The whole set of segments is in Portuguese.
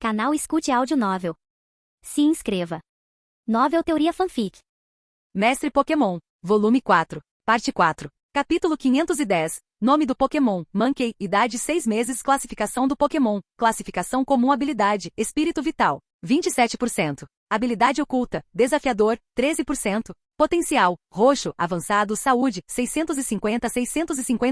Canal Escute Áudio Novel. Se inscreva. Novel Teoria Fanfic. Mestre Pokémon, Volume 4, Parte 4. Capítulo 510. Nome do Pokémon, Mankey, idade 6 meses, classificação do Pokémon, classificação comum, habilidade, espírito vital, 27%, habilidade oculta, desafiador, 13%, potencial, roxo, avançado, saúde, 650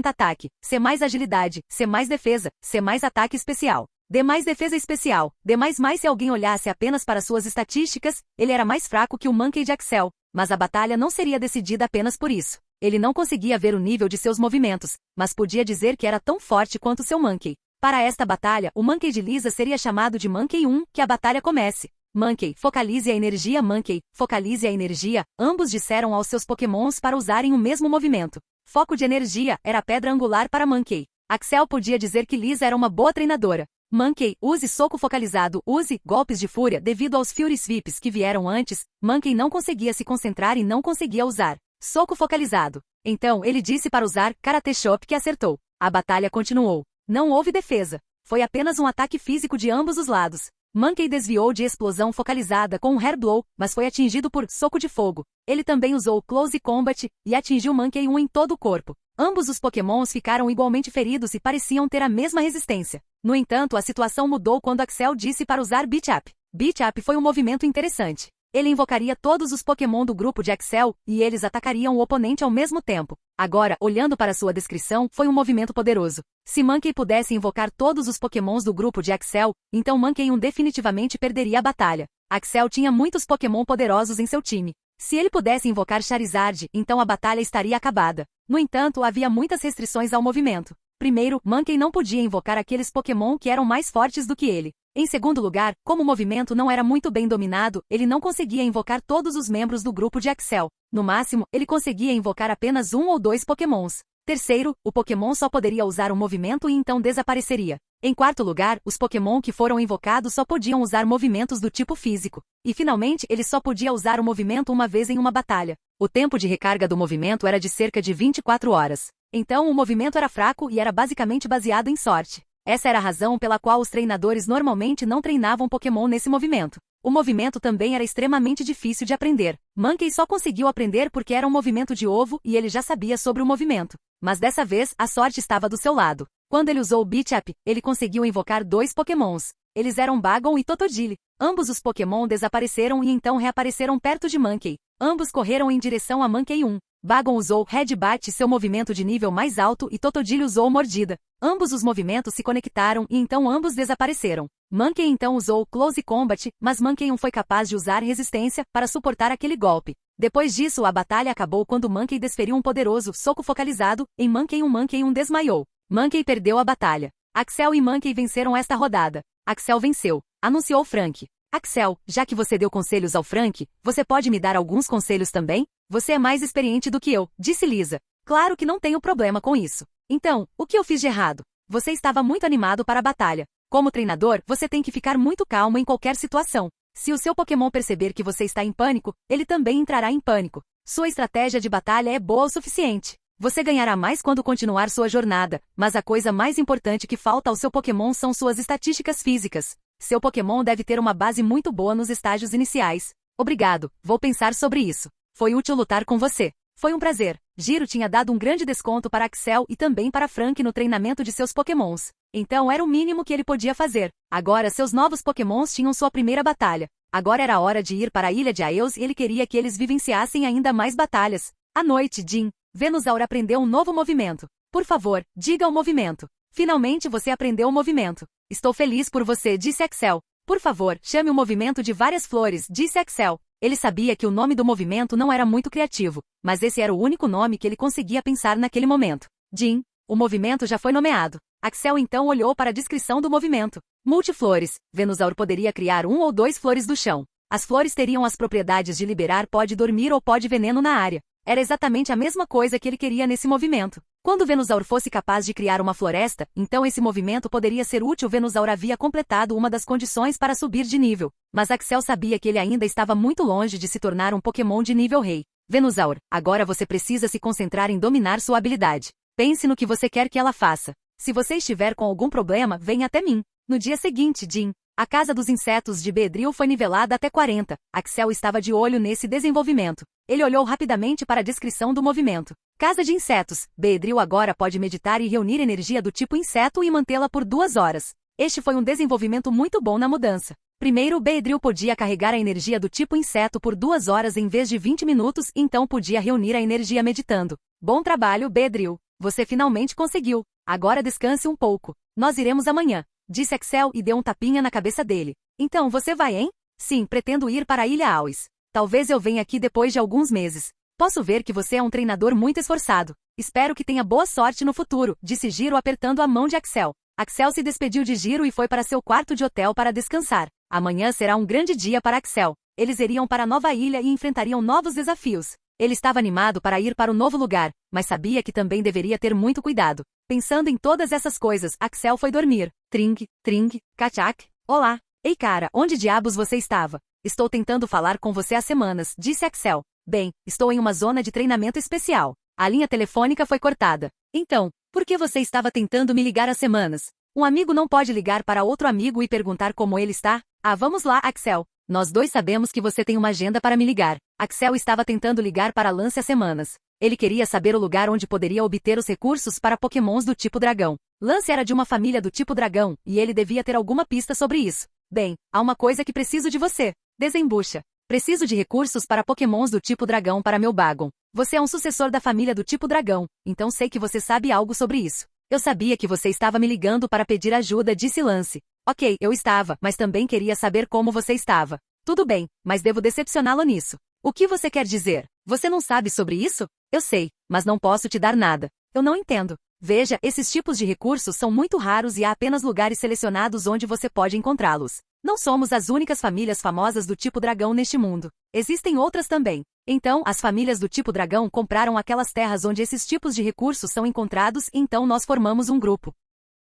ataque, C mais agilidade, C mais defesa, C mais ataque especial, D mais defesa especial, D mais se alguém olhasse apenas para suas estatísticas, ele era mais fraco que o Mankey de Axel, mas a batalha não seria decidida apenas por isso. Ele não conseguia ver o nível de seus movimentos, mas podia dizer que era tão forte quanto seu Mankey. Para esta batalha, o Mankey de Lisa seria chamado de Mankey 1, que a batalha comece. Mankey, focalize a energia. Mankey, focalize a energia. Ambos disseram aos seus Pokémons para usarem o mesmo movimento. Foco de energia era a pedra angular para Mankey. Axel podia dizer que Lisa era uma boa treinadora. Mankey, use soco focalizado, use golpes de fúria. Devido aos Fury Sweeps que vieram antes, Mankey não conseguia se concentrar e não conseguia usar soco focalizado. Então ele disse para usar Karate Chop, que acertou. A batalha continuou. Não houve defesa. Foi apenas um ataque físico de ambos os lados. Mankey desviou de explosão focalizada com um Hair Blow, mas foi atingido por soco de fogo. Ele também usou Close Combat e atingiu Mankey 1 em todo o corpo. Ambos os Pokémons ficaram igualmente feridos e pareciam ter a mesma resistência. No entanto, a situação mudou quando Axel disse para usar Beat Up. Beat Up foi um movimento interessante. Ele invocaria todos os Pokémon do grupo de Axel, e eles atacariam o oponente ao mesmo tempo. Agora, olhando para sua descrição, foi um movimento poderoso. Se Mankey pudesse invocar todos os Pokémons do grupo de Axel, então Mankey 1 definitivamente perderia a batalha. Axel tinha muitos Pokémon poderosos em seu time. Se ele pudesse invocar Charizard, então a batalha estaria acabada. No entanto, havia muitas restrições ao movimento. Primeiro, Mankey não podia invocar aqueles Pokémon que eram mais fortes do que ele. Em segundo lugar, como o movimento não era muito bem dominado, ele não conseguia invocar todos os membros do grupo de Axel. No máximo, ele conseguia invocar apenas um ou dois Pokémons. Terceiro, o Pokémon só poderia usar um movimento e então desapareceria. Em quarto lugar, os Pokémon que foram invocados só podiam usar movimentos do tipo físico. E finalmente, ele só podia usar o movimento uma vez em uma batalha. O tempo de recarga do movimento era de cerca de 24 horas. Então o movimento era fraco e era basicamente baseado em sorte. Essa era a razão pela qual os treinadores normalmente não treinavam Pokémon nesse movimento. O movimento também era extremamente difícil de aprender. Mankey só conseguiu aprender porque era um movimento de ovo e ele já sabia sobre o movimento. Mas dessa vez, a sorte estava do seu lado. Quando ele usou o Beat Up, ele conseguiu invocar dois Pokémons. Eles eram Bagon e Totodile. Ambos os Pokémon desapareceram e então reapareceram perto de Mankey. Ambos correram em direção a Mankey 1. Bagon usou Headbutt, seu movimento de nível mais alto, e Totodile usou Mordida. Ambos os movimentos se conectaram e então ambos desapareceram. Mankey então usou Close Combat, mas Mankey 1 foi capaz de usar resistência para suportar aquele golpe. Depois disso, a batalha acabou quando Mankey desferiu um poderoso soco focalizado em Mankey 1. Mankey 1 desmaiou. Mankey perdeu a batalha. Axel e Mankey venceram esta rodada. Axel venceu, anunciou Frank. Axel, já que você deu conselhos ao Frank, você pode me dar alguns conselhos também? Você é mais experiente do que eu, disse Lisa. Claro que não tenho problema com isso. Então, o que eu fiz de errado? Você estava muito animado para a batalha. Como treinador, você tem que ficar muito calmo em qualquer situação. Se o seu Pokémon perceber que você está em pânico, ele também entrará em pânico. Sua estratégia de batalha é boa o suficiente. Você ganhará mais quando continuar sua jornada, mas a coisa mais importante que falta ao seu Pokémon são suas estatísticas físicas. Seu Pokémon deve ter uma base muito boa nos estágios iniciais. Obrigado, vou pensar sobre isso. Foi útil lutar com você. Foi um prazer. Giro tinha dado um grande desconto para Axel e também para Frank no treinamento de seus Pokémons. Então era o mínimo que ele podia fazer. Agora seus novos Pokémons tinham sua primeira batalha. Agora era hora de ir para a Ilha de Aeus e ele queria que eles vivenciassem ainda mais batalhas. À noite, Jim. Venusaur aprendeu um novo movimento. Por favor, diga o movimento. Finalmente você aprendeu o movimento. Estou feliz por você, disse Axel. Por favor, chame o movimento de várias flores, disse Axel. Ele sabia que o nome do movimento não era muito criativo, mas esse era o único nome que ele conseguia pensar naquele momento. Jim, o movimento já foi nomeado. Axel então olhou para a descrição do movimento. Multiflores. Venusaur poderia criar um ou dois flores do chão. As flores teriam as propriedades de liberar pó de dormir ou pó de veneno na área. Era exatamente a mesma coisa que ele queria nesse movimento. Quando Venusaur fosse capaz de criar uma floresta, então esse movimento poderia ser útil. Venusaur havia completado uma das condições para subir de nível, mas Axel sabia que ele ainda estava muito longe de se tornar um Pokémon de nível rei. Venusaur, agora você precisa se concentrar em dominar sua habilidade. Pense no que você quer que ela faça. Se você estiver com algum problema, venha até mim. No dia seguinte, Jim. A casa dos insetos de Beedrill foi nivelada até 40. Axel estava de olho nesse desenvolvimento. Ele olhou rapidamente para a descrição do movimento. Casa de insetos. Beedrill agora pode meditar e reunir energia do tipo inseto e mantê-la por 2 horas. Este foi um desenvolvimento muito bom na mudança. Primeiro, Beedrill podia carregar a energia do tipo inseto por 2 horas em vez de 20 minutos, então podia reunir a energia meditando. Bom trabalho, Beedrill. Você finalmente conseguiu. Agora descanse um pouco. Nós iremos amanhã, disse Axel e deu um tapinha na cabeça dele. Então você vai, hein? Sim, pretendo ir para a Ilha Auis. Talvez eu venha aqui depois de alguns meses. Posso ver que você é um treinador muito esforçado. Espero que tenha boa sorte no futuro, disse Giro apertando a mão de Axel. Axel se despediu de Giro e foi para seu quarto de hotel para descansar. Amanhã será um grande dia para Axel. Eles iriam para a nova ilha e enfrentariam novos desafios. Ele estava animado para ir para o novo lugar, mas sabia que também deveria ter muito cuidado. Pensando em todas essas coisas, Axel foi dormir. Tring, tring, kachak. Olá. Ei cara, onde diabos você estava? Estou tentando falar com você há semanas, disse Axel. Bem, estou em uma zona de treinamento especial. A linha telefônica foi cortada. Então, por que você estava tentando me ligar há semanas? Um amigo não pode ligar para outro amigo e perguntar como ele está? Ah, vamos lá, Axel. Nós dois sabemos que você tem uma agenda para me ligar. Axel estava tentando ligar para Lance há semanas. Ele queria saber o lugar onde poderia obter os recursos para pokémons do tipo dragão. Lance era de uma família do tipo dragão, e ele devia ter alguma pista sobre isso. Bem, há uma coisa que preciso de você. Desembucha. Preciso de recursos para pokémons do tipo dragão para meu Bagon. Você é um sucessor da família do tipo dragão, então sei que você sabe algo sobre isso. Eu sabia que você estava me ligando para pedir ajuda, disse Lance. Ok, eu estava, mas também queria saber como você estava. Tudo bem, mas devo decepcioná-lo nisso. O que você quer dizer? Você não sabe sobre isso? Eu sei, mas não posso te dar nada. Eu não entendo. Veja, esses tipos de recursos são muito raros e há apenas lugares selecionados onde você pode encontrá-los. Não somos as únicas famílias famosas do tipo dragão neste mundo. Existem outras também. Então, as famílias do tipo dragão compraram aquelas terras onde esses tipos de recursos são encontrados, então nós formamos um grupo.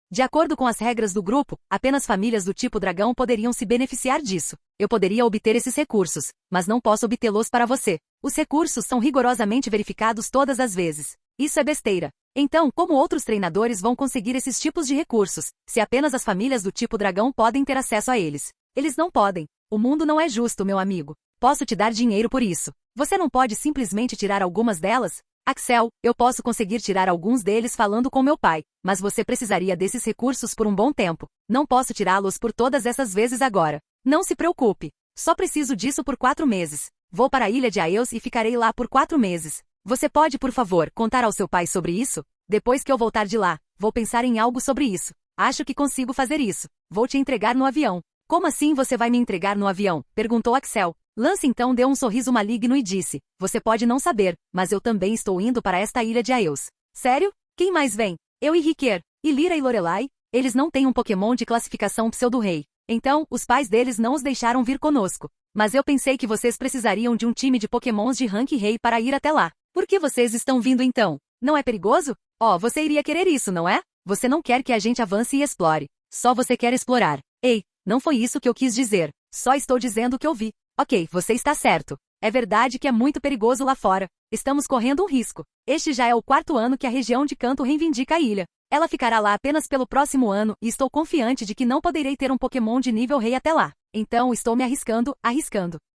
De acordo com as regras do grupo, apenas famílias do tipo dragão poderiam se beneficiar disso. Eu poderia obter esses recursos, mas não posso obtê-los para você. Os recursos são rigorosamente verificados todas as vezes. Isso é besteira. Então, como outros treinadores vão conseguir esses tipos de recursos, se apenas as famílias do tipo dragão podem ter acesso a eles? Eles não podem. O mundo não é justo, meu amigo. Posso te dar dinheiro por isso. Você não pode simplesmente tirar algumas delas? Axel, eu posso conseguir tirar alguns deles falando com meu pai, mas você precisaria desses recursos por um bom tempo. Não posso tirá-los por todas essas vezes agora. Não se preocupe. Só preciso disso por 4 meses. Vou para a ilha de Aeus e ficarei lá por 4 meses. Você pode, por favor, contar ao seu pai sobre isso? Depois que eu voltar de lá, vou pensar em algo sobre isso. Acho que consigo fazer isso. Vou te entregar no avião. Como assim você vai me entregar no avião? Perguntou Axel. Lance então deu um sorriso maligno e disse, você pode não saber, mas eu também estou indo para esta ilha de Aeus. Sério? Quem mais vem? Eu e Riquer. E Lyra e Lorelai? Eles não têm um Pokémon de classificação pseudo-rei. Então, os pais deles não os deixaram vir conosco. Mas eu pensei que vocês precisariam de um time de Pokémons de rank rei para ir até lá. Por que vocês estão vindo então? Não é perigoso? Oh, você iria querer isso, não é? Você não quer que a gente avance e explore. Só você quer explorar. Ei, não foi isso que eu quis dizer. Só estou dizendo o que eu vi. Ok, você está certo. É verdade que é muito perigoso lá fora. Estamos correndo um risco. Este já é o 4º ano que a região de Canto reivindica a ilha. Ela ficará lá apenas pelo próximo ano e estou confiante de que não poderei ter um Pokémon de nível rei até lá. Então estou me arriscando.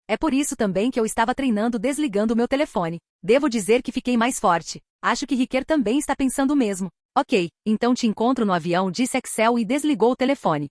É por isso também que eu estava treinando desligando o meu telefone. Devo dizer que fiquei mais forte. Acho que Riquer também está pensando o mesmo. Ok, então te encontro no avião, disse Axel e desligou o telefone.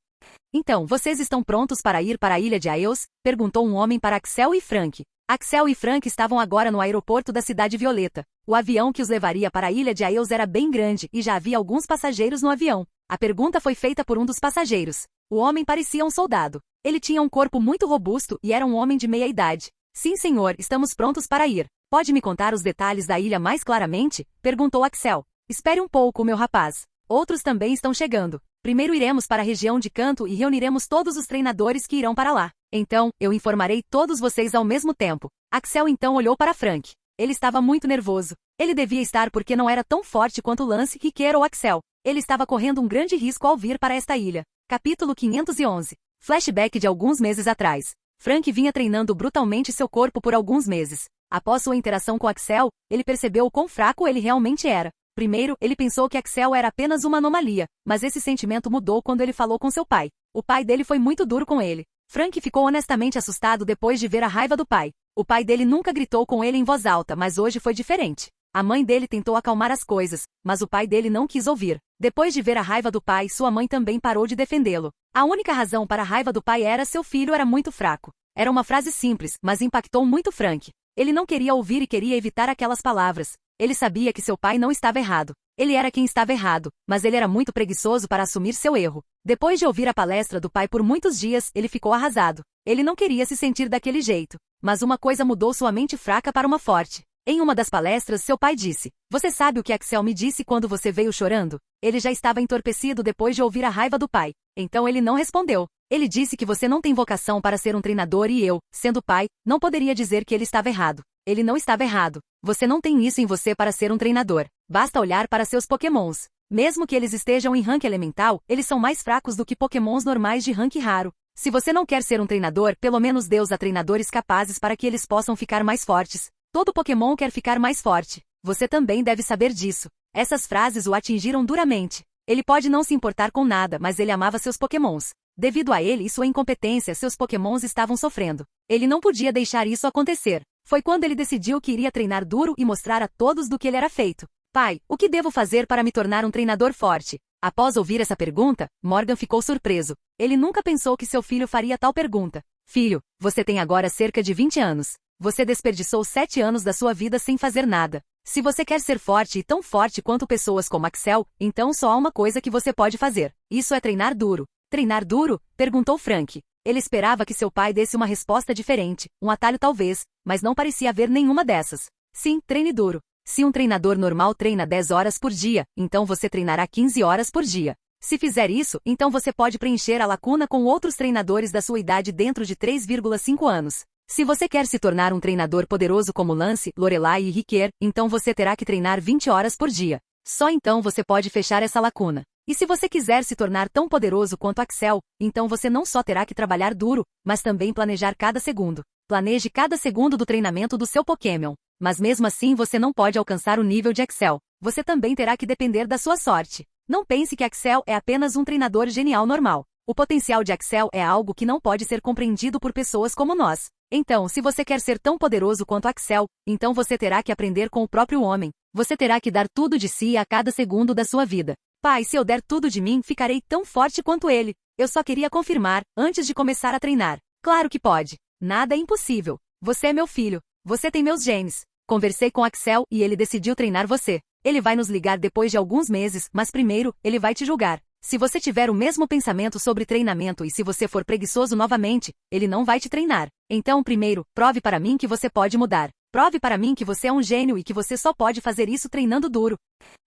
Então, vocês estão prontos para ir para a ilha de Aeus? Perguntou um homem para Axel e Frank. Axel e Frank estavam agora no aeroporto da Cidade Violeta. O avião que os levaria para a ilha de Aeus era bem grande e já havia alguns passageiros no avião. A pergunta foi feita por um dos passageiros. O homem parecia um soldado. Ele tinha um corpo muito robusto e era um homem de meia idade. Sim, senhor, estamos prontos para ir. Pode me contar os detalhes da ilha mais claramente? Perguntou Axel. Espere um pouco, meu rapaz. Outros também estão chegando. Primeiro iremos para a região de Canto e reuniremos todos os treinadores que irão para lá. Então, eu informarei todos vocês ao mesmo tempo. Axel então olhou para Frank. Ele estava muito nervoso. Ele devia estar porque não era tão forte quanto Lance, Riquer ou Axel. Ele estava correndo um grande risco ao vir para esta ilha. Capítulo 511. Flashback de alguns meses atrás. Frank vinha treinando brutalmente seu corpo por alguns meses. Após sua interação com Axel, ele percebeu o quão fraco ele realmente era. Primeiro, ele pensou que Axel era apenas uma anomalia, mas esse sentimento mudou quando ele falou com seu pai. O pai dele foi muito duro com ele. Frank ficou honestamente assustado depois de ver a raiva do pai. O pai dele nunca gritou com ele em voz alta, mas hoje foi diferente. A mãe dele tentou acalmar as coisas, mas o pai dele não quis ouvir. Depois de ver a raiva do pai, sua mãe também parou de defendê-lo. A única razão para a raiva do pai era seu filho era muito fraco. Era uma frase simples, mas impactou muito Frank. Ele não queria ouvir e queria evitar aquelas palavras. Ele sabia que seu pai não estava errado. Ele era quem estava errado, mas ele era muito preguiçoso para assumir seu erro. Depois de ouvir a palestra do pai por muitos dias, ele ficou arrasado. Ele não queria se sentir daquele jeito. Mas uma coisa mudou sua mente fraca para uma forte. Em uma das palestras, seu pai disse: "Você sabe o que Axel me disse quando você veio chorando?" Ele já estava entorpecido depois de ouvir a raiva do pai. Então ele não respondeu. Ele disse que você não tem vocação para ser um treinador e eu, sendo pai, não poderia dizer que ele estava errado. Ele não estava errado. Você não tem isso em você para ser um treinador. Basta olhar para seus pokémons. Mesmo que eles estejam em rank elemental, eles são mais fracos do que pokémons normais de rank raro. Se você não quer ser um treinador, pelo menos dê-os a treinadores capazes para que eles possam ficar mais fortes. Todo Pokémon quer ficar mais forte. Você também deve saber disso. Essas frases o atingiram duramente. Ele pode não se importar com nada, mas ele amava seus Pokémons. Devido a ele e sua incompetência, seus Pokémons estavam sofrendo. Ele não podia deixar isso acontecer. Foi quando ele decidiu que iria treinar duro e mostrar a todos do que ele era feito. Pai, o que devo fazer para me tornar um treinador forte? Após ouvir essa pergunta, Morgan ficou surpreso. Ele nunca pensou que seu filho faria tal pergunta. Filho, você tem agora cerca de 20 anos. Você desperdiçou 7 anos da sua vida sem fazer nada. Se você quer ser forte e tão forte quanto pessoas como Axel, então só há uma coisa que você pode fazer. Isso é treinar duro. Treinar duro? Perguntou Frank. Ele esperava que seu pai desse uma resposta diferente, um atalho talvez, mas não parecia haver nenhuma dessas. Sim, treine duro. Se um treinador normal treina 10 horas por dia, então você treinará 15 horas por dia. Se fizer isso, então você pode preencher a lacuna com outros treinadores da sua idade dentro de 3,5 anos. Se você quer se tornar um treinador poderoso como Lance, Lorelai e Riquer, então você terá que treinar 20 horas por dia. Só então você pode fechar essa lacuna. E se você quiser se tornar tão poderoso quanto Axel, então você não só terá que trabalhar duro, mas também planejar cada segundo. Planeje cada segundo do treinamento do seu Pokémon. Mas mesmo assim você não pode alcançar o nível de Axel. Você também terá que depender da sua sorte. Não pense que Axel é apenas um treinador genial normal. O potencial de Axel é algo que não pode ser compreendido por pessoas como nós. Então, se você quer ser tão poderoso quanto Axel, então você terá que aprender com o próprio homem. Você terá que dar tudo de si a cada segundo da sua vida. Pai, se eu der tudo de mim, ficarei tão forte quanto ele. Eu só queria confirmar, antes de começar a treinar. Claro que pode. Nada é impossível. Você é meu filho. Você tem meus genes. Conversei com Axel e ele decidiu treinar você. Ele vai nos ligar depois de alguns meses, mas primeiro, ele vai te julgar. Se você tiver o mesmo pensamento sobre treinamento e se você for preguiçoso novamente, ele não vai te treinar. Então, primeiro, prove para mim que você pode mudar. Prove para mim que você é um gênio e que você só pode fazer isso treinando duro.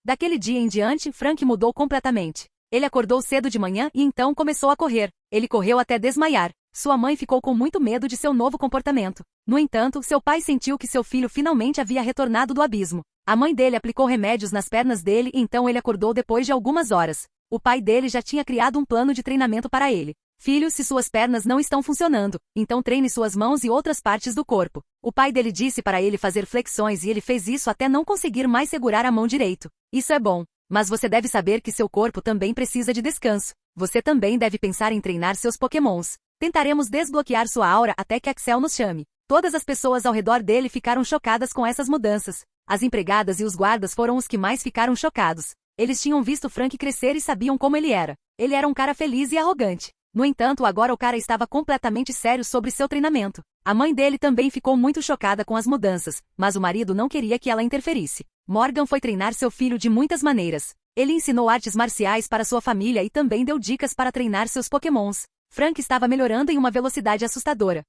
Daquele dia em diante, Frank mudou completamente. Ele acordou cedo de manhã e então começou a correr. Ele correu até desmaiar. Sua mãe ficou com muito medo de seu novo comportamento. No entanto, seu pai sentiu que seu filho finalmente havia retornado do abismo. A mãe dele aplicou remédios nas pernas dele e então ele acordou depois de algumas horas. O pai dele já tinha criado um plano de treinamento para ele. Filho, se suas pernas não estão funcionando, então treine suas mãos e outras partes do corpo. O pai dele disse para ele fazer flexões e ele fez isso até não conseguir mais segurar a mão direito. Isso é bom. Mas você deve saber que seu corpo também precisa de descanso. Você também deve pensar em treinar seus Pokémons. Tentaremos desbloquear sua aura até que Axel nos chame. Todas as pessoas ao redor dele ficaram chocadas com essas mudanças. As empregadas e os guardas foram os que mais ficaram chocados. Eles tinham visto Frank crescer e sabiam como ele era. Ele era um cara feliz e arrogante. No entanto, agora o cara estava completamente sério sobre seu treinamento. A mãe dele também ficou muito chocada com as mudanças, mas o marido não queria que ela interferisse. Morgan foi treinar seu filho de muitas maneiras. Ele ensinou artes marciais para sua família e também deu dicas para treinar seus Pokémons. Frank estava melhorando em uma velocidade assustadora.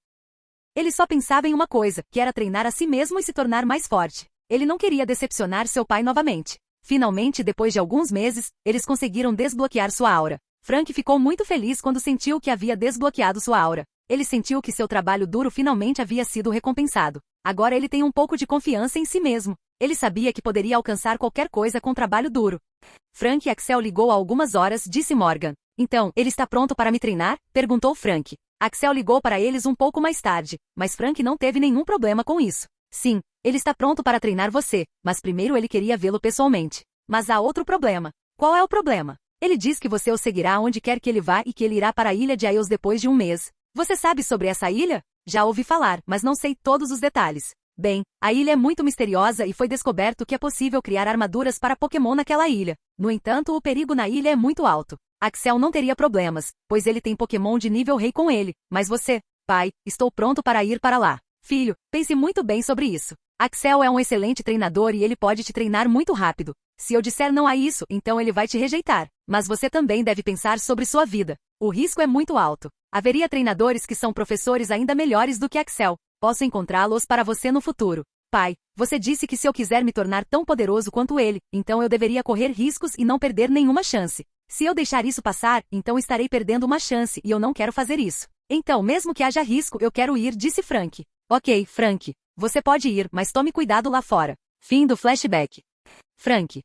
Ele só pensava em uma coisa, que era treinar a si mesmo e se tornar mais forte. Ele não queria decepcionar seu pai novamente. Finalmente, depois de alguns meses, eles conseguiram desbloquear sua aura. Frank ficou muito feliz quando sentiu que havia desbloqueado sua aura. Ele sentiu que seu trabalho duro finalmente havia sido recompensado. Agora ele tem um pouco de confiança em si mesmo. Ele sabia que poderia alcançar qualquer coisa com trabalho duro. Frank e Axel ligou há algumas horas, disse Morgan. Então, ele está pronto para me treinar? Perguntou Frank. Axel ligou para eles um pouco mais tarde, mas Frank não teve nenhum problema com isso. Sim, ele está pronto para treinar você, mas primeiro ele queria vê-lo pessoalmente. Mas há outro problema. Qual é o problema? Ele diz que você o seguirá onde quer que ele vá e que ele irá para a ilha de Aios depois de um mês. Você sabe sobre essa ilha? Já ouvi falar, mas não sei todos os detalhes. Bem, a ilha é muito misteriosa e foi descoberto que é possível criar armaduras para Pokémon naquela ilha. No entanto, o perigo na ilha é muito alto. Axel não teria problemas, pois ele tem Pokémon de nível rei com ele, mas você, pai, estou pronto para ir para lá. Filho, pense muito bem sobre isso. Axel é um excelente treinador e ele pode te treinar muito rápido. Se eu disser não a isso, então ele vai te rejeitar. Mas você também deve pensar sobre sua vida. O risco é muito alto. Haveria treinadores que são professores ainda melhores do que Axel. Posso encontrá-los para você no futuro. Pai, você disse que se eu quiser me tornar tão poderoso quanto ele, então eu deveria correr riscos e não perder nenhuma chance. Se eu deixar isso passar, então estarei perdendo uma chance e eu não quero fazer isso. Então, mesmo que haja risco, eu quero ir, disse Frank. Ok, Frank. Você pode ir, mas tome cuidado lá fora. Fim do flashback. Frank,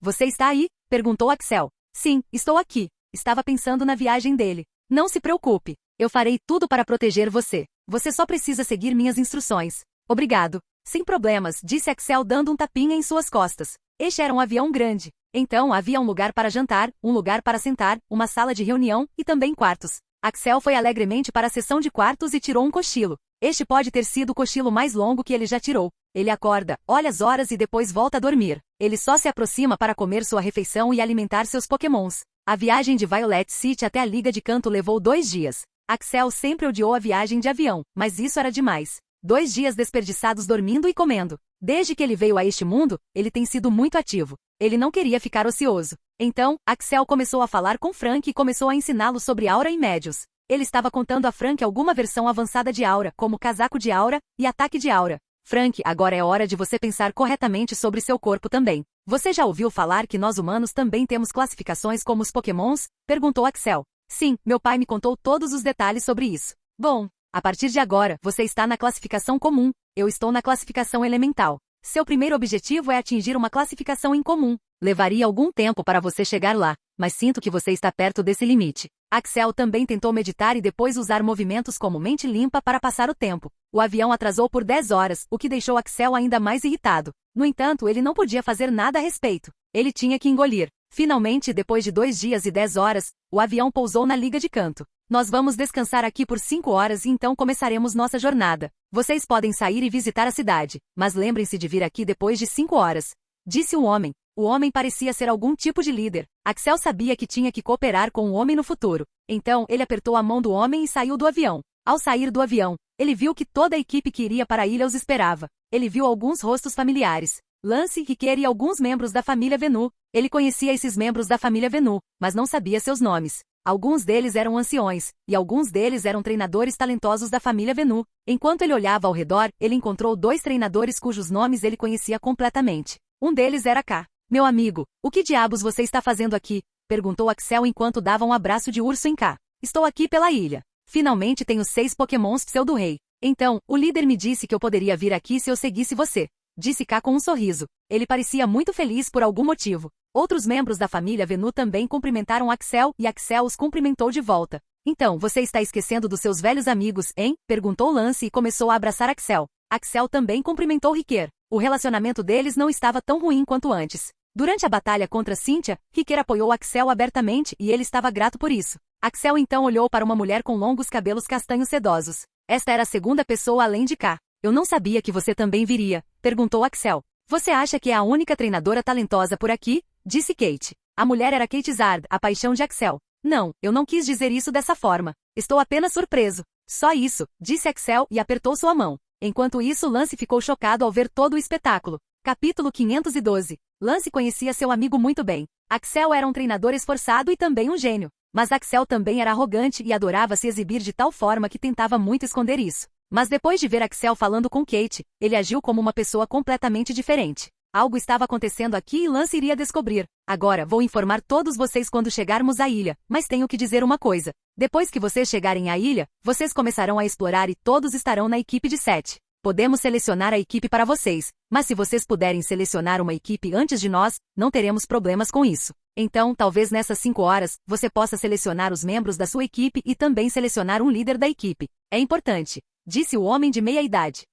você está aí? Perguntou Axel. Sim, estou aqui. Estava pensando na viagem dele. Não se preocupe. Eu farei tudo para proteger você. Você só precisa seguir minhas instruções. Obrigado. Sem problemas, disse Axel dando um tapinha em suas costas. Este era um avião grande. Então havia um lugar para jantar, um lugar para sentar, uma sala de reunião e também quartos. Axel foi alegremente para a seção de quartos e tirou um cochilo. Este pode ter sido o cochilo mais longo que ele já tirou. Ele acorda, olha as horas e depois volta a dormir. Ele só se aproxima para comer sua refeição e alimentar seus Pokémons. A viagem de Violet City até a Liga de Canto levou 2 dias. Axel sempre odiou a viagem de avião, mas isso era demais. 2 dias desperdiçados dormindo e comendo. Desde que ele veio a este mundo, ele tem sido muito ativo. Ele não queria ficar ocioso. Então, Axel começou a falar com Frank e começou a ensiná-lo sobre aura e médios. Ele estava contando a Frank alguma versão avançada de aura, como casaco de aura e ataque de aura. Frank, agora é hora de você pensar corretamente sobre seu corpo também. Você já ouviu falar que nós humanos também temos classificações como os Pokémons? Perguntou Axel. Sim, meu pai me contou todos os detalhes sobre isso. Bom, a partir de agora, você está na classificação comum. Eu estou na classificação elemental. Seu primeiro objetivo é atingir uma classificação incomum. Levaria algum tempo para você chegar lá, mas sinto que você está perto desse limite. Axel também tentou meditar e depois usar movimentos como mente limpa para passar o tempo. O avião atrasou por 10 horas, o que deixou Axel ainda mais irritado. No entanto, ele não podia fazer nada a respeito. Ele tinha que engolir. Finalmente, depois de 2 dias e 10 horas, o avião pousou na Liga de Canto. Nós vamos descansar aqui por 5 horas e então começaremos nossa jornada. Vocês podem sair e visitar a cidade, mas lembrem-se de vir aqui depois de 5 horas. Disse o homem. O homem parecia ser algum tipo de líder. Axel sabia que tinha que cooperar com o homem no futuro. Então, ele apertou a mão do homem e saiu do avião. Ao sair do avião, ele viu que toda a equipe que iria para a ilha os esperava. Ele viu alguns rostos familiares. Lance, Riquer e alguns membros da família Venu. Ele conhecia esses membros da família Venu, mas não sabia seus nomes. Alguns deles eram anciões, e alguns deles eram treinadores talentosos da família Venu. Enquanto ele olhava ao redor, ele encontrou 2 treinadores cujos nomes ele conhecia completamente. Um deles era K. Meu amigo, o que diabos você está fazendo aqui? Perguntou Axel enquanto dava um abraço de urso em K. Estou aqui pela ilha. Finalmente tenho 6 Pokémons Pseudo-Rei. Então, o líder me disse que eu poderia vir aqui se eu seguisse você. Disse K com um sorriso. Ele parecia muito feliz por algum motivo. Outros membros da família Venu também cumprimentaram Axel e Axel os cumprimentou de volta. Então, você está esquecendo dos seus velhos amigos, hein? Perguntou Lance e começou a abraçar Axel. Axel também cumprimentou Riquer. O relacionamento deles não estava tão ruim quanto antes. Durante a batalha contra Cynthia, Riquer apoiou Axel abertamente e ele estava grato por isso. Axel então olhou para uma mulher com longos cabelos castanhos sedosos. Esta era a segunda pessoa além de K. Eu não sabia que você também viria, perguntou Axel. Você acha que é a única treinadora talentosa por aqui? Disse Kate. A mulher era Kate Zard, a paixão de Axel. Não, eu não quis dizer isso dessa forma. Estou apenas surpreso. Só isso, disse Axel e apertou sua mão. Enquanto isso, Lance ficou chocado ao ver todo o espetáculo. Capítulo 512. Lance conhecia seu amigo muito bem. Axel era um treinador esforçado e também um gênio. Mas Axel também era arrogante e adorava se exibir de tal forma que tentava muito esconder isso. Mas depois de ver Axel falando com Kate, ele agiu como uma pessoa completamente diferente. Algo estava acontecendo aqui e Lance iria descobrir. Agora, vou informar todos vocês quando chegarmos à ilha, mas tenho que dizer uma coisa. Depois que vocês chegarem à ilha, vocês começarão a explorar e todos estarão na equipe de 7. Podemos selecionar a equipe para vocês, mas se vocês puderem selecionar uma equipe antes de nós, não teremos problemas com isso. Então, talvez nessas 5 horas, você possa selecionar os membros da sua equipe e também selecionar um líder da equipe. É importante, disse o homem de meia idade.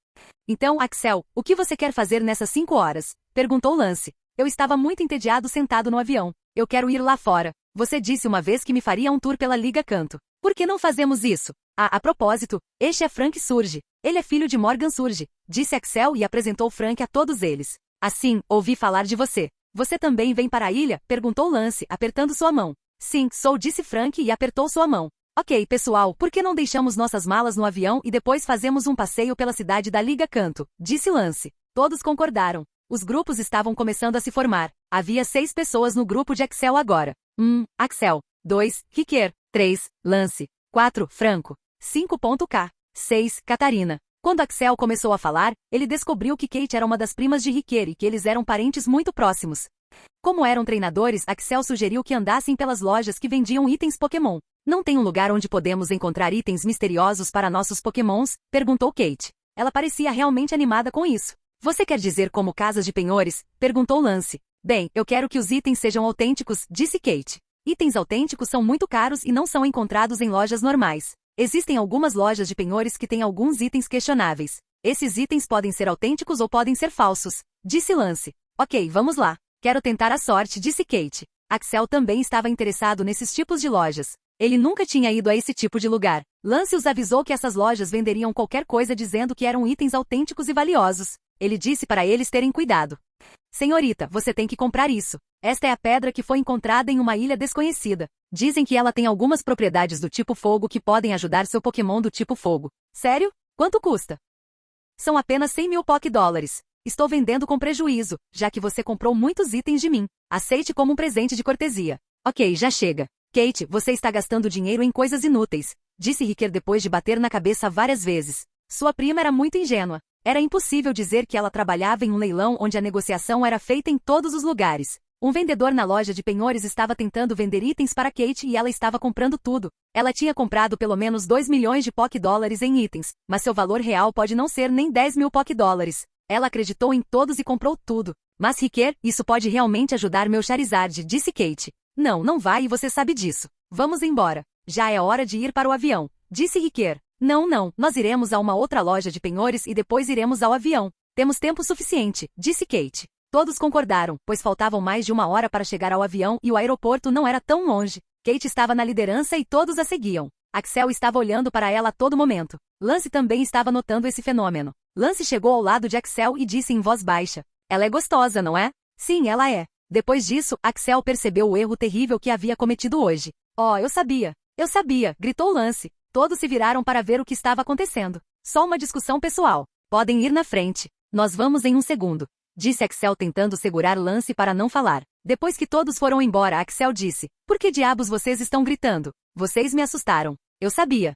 Então, Axel, o que você quer fazer nessas 5 horas? Perguntou Lance. Eu estava muito entediado sentado no avião. Eu quero ir lá fora. Você disse uma vez que me faria um tour pela Liga Canto. Por que não fazemos isso? A propósito, este é Frank Surge. Ele é filho de Morgan Surge, disse Axel e apresentou Frank a todos eles. Assim, ouvi falar de você. Você também vem para a ilha? Perguntou Lance, apertando sua mão. Sim, sou, disse Frank e apertou sua mão. Ok, pessoal, por que não deixamos nossas malas no avião e depois fazemos um passeio pela cidade da Liga Canto? Disse Lance. Todos concordaram. Os grupos estavam começando a se formar. Havia 6 pessoas no grupo de Axel agora. 1. Axel. 2. Riquer. 3. Lance. 4. Franco. 5. 6. Catarina. Quando Axel começou a falar, ele descobriu que Kate era uma das primas de Riquer e que eles eram parentes muito próximos. Como eram treinadores, Axel sugeriu que andassem pelas lojas que vendiam itens Pokémon. Não tem um lugar onde podemos encontrar itens misteriosos para nossos Pokémons? Perguntou Kate. Ela parecia realmente animada com isso. Você quer dizer como casas de penhores? Perguntou Lance. Bem, eu quero que os itens sejam autênticos, disse Kate. Itens autênticos são muito caros e não são encontrados em lojas normais. Existem algumas lojas de penhores que têm alguns itens questionáveis. Esses itens podem ser autênticos ou podem ser falsos, disse Lance. Ok, vamos lá. Quero tentar a sorte, disse Kate. Axel também estava interessado nesses tipos de lojas. Ele nunca tinha ido a esse tipo de lugar. Lance os avisou que essas lojas venderiam qualquer coisa dizendo que eram itens autênticos e valiosos. Ele disse para eles terem cuidado. Senhorita, você tem que comprar isso. Esta é a pedra que foi encontrada em uma ilha desconhecida. Dizem que ela tem algumas propriedades do tipo fogo que podem ajudar seu Pokémon do tipo fogo. Sério? Quanto custa? São apenas 100 mil Poké-dólares. Estou vendendo com prejuízo, já que você comprou muitos itens de mim. Aceite como um presente de cortesia. Ok, já chega. Kate, você está gastando dinheiro em coisas inúteis, disse Riquer depois de bater na cabeça várias vezes. Sua prima era muito ingênua. Era impossível dizer que ela trabalhava em um leilão onde a negociação era feita em todos os lugares. Um vendedor na loja de penhores estava tentando vender itens para Kate e ela estava comprando tudo. Ela tinha comprado pelo menos 2 milhões de Poké-dólares em itens, mas seu valor real pode não ser nem 10 mil Poké-dólares. Ela acreditou em todos e comprou tudo. Mas Riquer, isso pode realmente ajudar meu Charizard, disse Kate. Não, não vai e você sabe disso. Vamos embora. Já é hora de ir para o avião, disse Riquer. Não, nós iremos a uma outra loja de penhores e depois iremos ao avião. Temos tempo suficiente, disse Kate. Todos concordaram, pois faltavam mais de 1 hora para chegar ao avião e o aeroporto não era tão longe. Kate estava na liderança e todos a seguiam. Axel estava olhando para ela a todo momento. Lance também estava notando esse fenômeno. Lance chegou ao lado de Axel e disse em voz baixa. Ela é gostosa, não é? Sim, ela é. Depois disso, Axel percebeu o erro terrível que havia cometido hoje. Oh, eu sabia, gritou Lance. Todos se viraram para ver o que estava acontecendo. Só uma discussão pessoal. Podem ir na frente. Nós vamos em 1 segundo. Disse Axel tentando segurar Lance para não falar. Depois que todos foram embora, Axel disse. Por que diabos vocês estão gritando? Vocês me assustaram. Eu sabia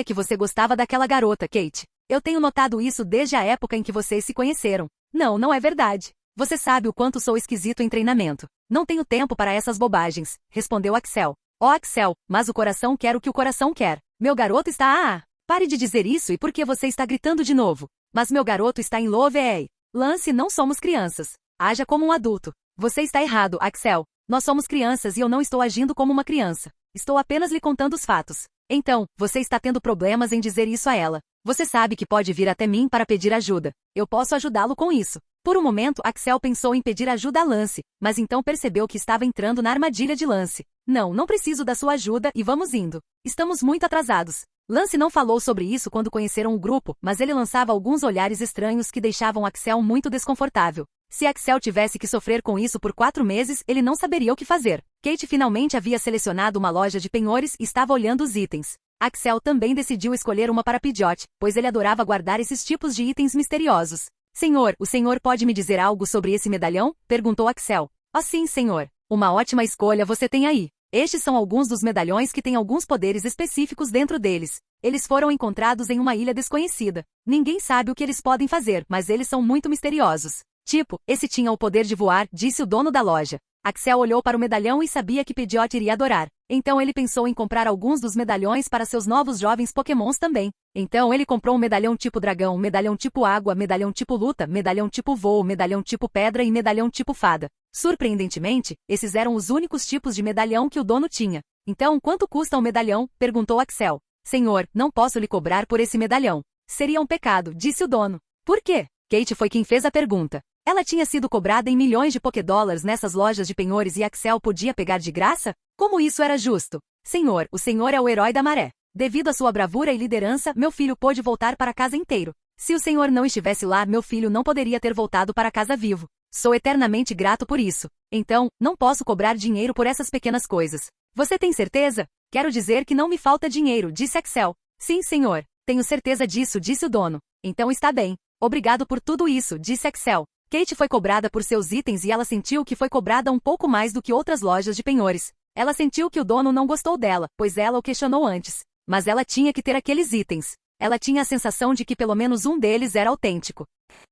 que você gostava daquela garota, Kate. Eu tenho notado isso desde a época em que vocês se conheceram. Não é verdade. Você sabe o quanto sou esquisito em treinamento. Não tenho tempo para essas bobagens, respondeu Axel. Oh, Axel, mas o coração quer o que o coração quer. Meu garoto está... pare de dizer isso e por que você está gritando de novo? Mas meu garoto está em love, ei. Lance, não somos crianças. Haja como um adulto. Você está errado, Axel. Nós somos crianças e eu não estou agindo como uma criança. Estou apenas lhe contando os fatos. Então, você está tendo problemas em dizer isso a ela. Você sabe que pode vir até mim para pedir ajuda. Eu posso ajudá-lo com isso. Por um momento, Axel pensou em pedir ajuda a Lance, mas então percebeu que estava entrando na armadilha de Lance. Não preciso da sua ajuda e vamos indo. Estamos muito atrasados. Lance não falou sobre isso quando conheceram o grupo, mas ele lançava alguns olhares estranhos que deixavam Axel muito desconfortável. Se Axel tivesse que sofrer com isso por 4 meses, ele não saberia o que fazer. Kate finalmente havia selecionado uma loja de penhores e estava olhando os itens. Axel também decidiu escolher uma para Pidgeot, pois ele adorava guardar esses tipos de itens misteriosos. Senhor, o senhor pode me dizer algo sobre esse medalhão? Perguntou Axel. Oh sim, senhor. Uma ótima escolha você tem aí. Estes são alguns dos medalhões que têm alguns poderes específicos dentro deles. Eles foram encontrados em uma ilha desconhecida. Ninguém sabe o que eles podem fazer, mas eles são muito misteriosos. Tipo, esse tinha o poder de voar, disse o dono da loja. Axel olhou para o medalhão e sabia que Pidgeot iria adorar. Então ele pensou em comprar alguns dos medalhões para seus novos jovens Pokémons também. Então ele comprou um medalhão tipo dragão, medalhão tipo água, medalhão tipo luta, medalhão tipo voo, medalhão tipo pedra e medalhão tipo fada. Surpreendentemente, esses eram os únicos tipos de medalhão que o dono tinha. Então, quanto custa um medalhão? Perguntou Axel. Senhor, não posso lhe cobrar por esse medalhão. Seria um pecado, disse o dono. Por quê? Kate foi quem fez a pergunta. Ela tinha sido cobrada em milhões de Pokédólares nessas lojas de penhores e Axel podia pegar de graça? Como isso era justo? Senhor, o senhor é o herói da maré. Devido à sua bravura e liderança, meu filho pôde voltar para casa inteiro. Se o senhor não estivesse lá, meu filho não poderia ter voltado para casa vivo. Sou eternamente grato por isso. Então, não posso cobrar dinheiro por essas pequenas coisas. Você tem certeza? Quero dizer que não me falta dinheiro, disse Axel. Sim, senhor. Tenho certeza disso, disse o dono. Então está bem. Obrigado por tudo isso, disse Axel. Kate foi cobrada por seus itens e ela sentiu que foi cobrada um pouco mais do que outras lojas de penhores. Ela sentiu que o dono não gostou dela, pois ela o questionou antes. Mas ela tinha que ter aqueles itens. Ela tinha a sensação de que pelo menos um deles era autêntico.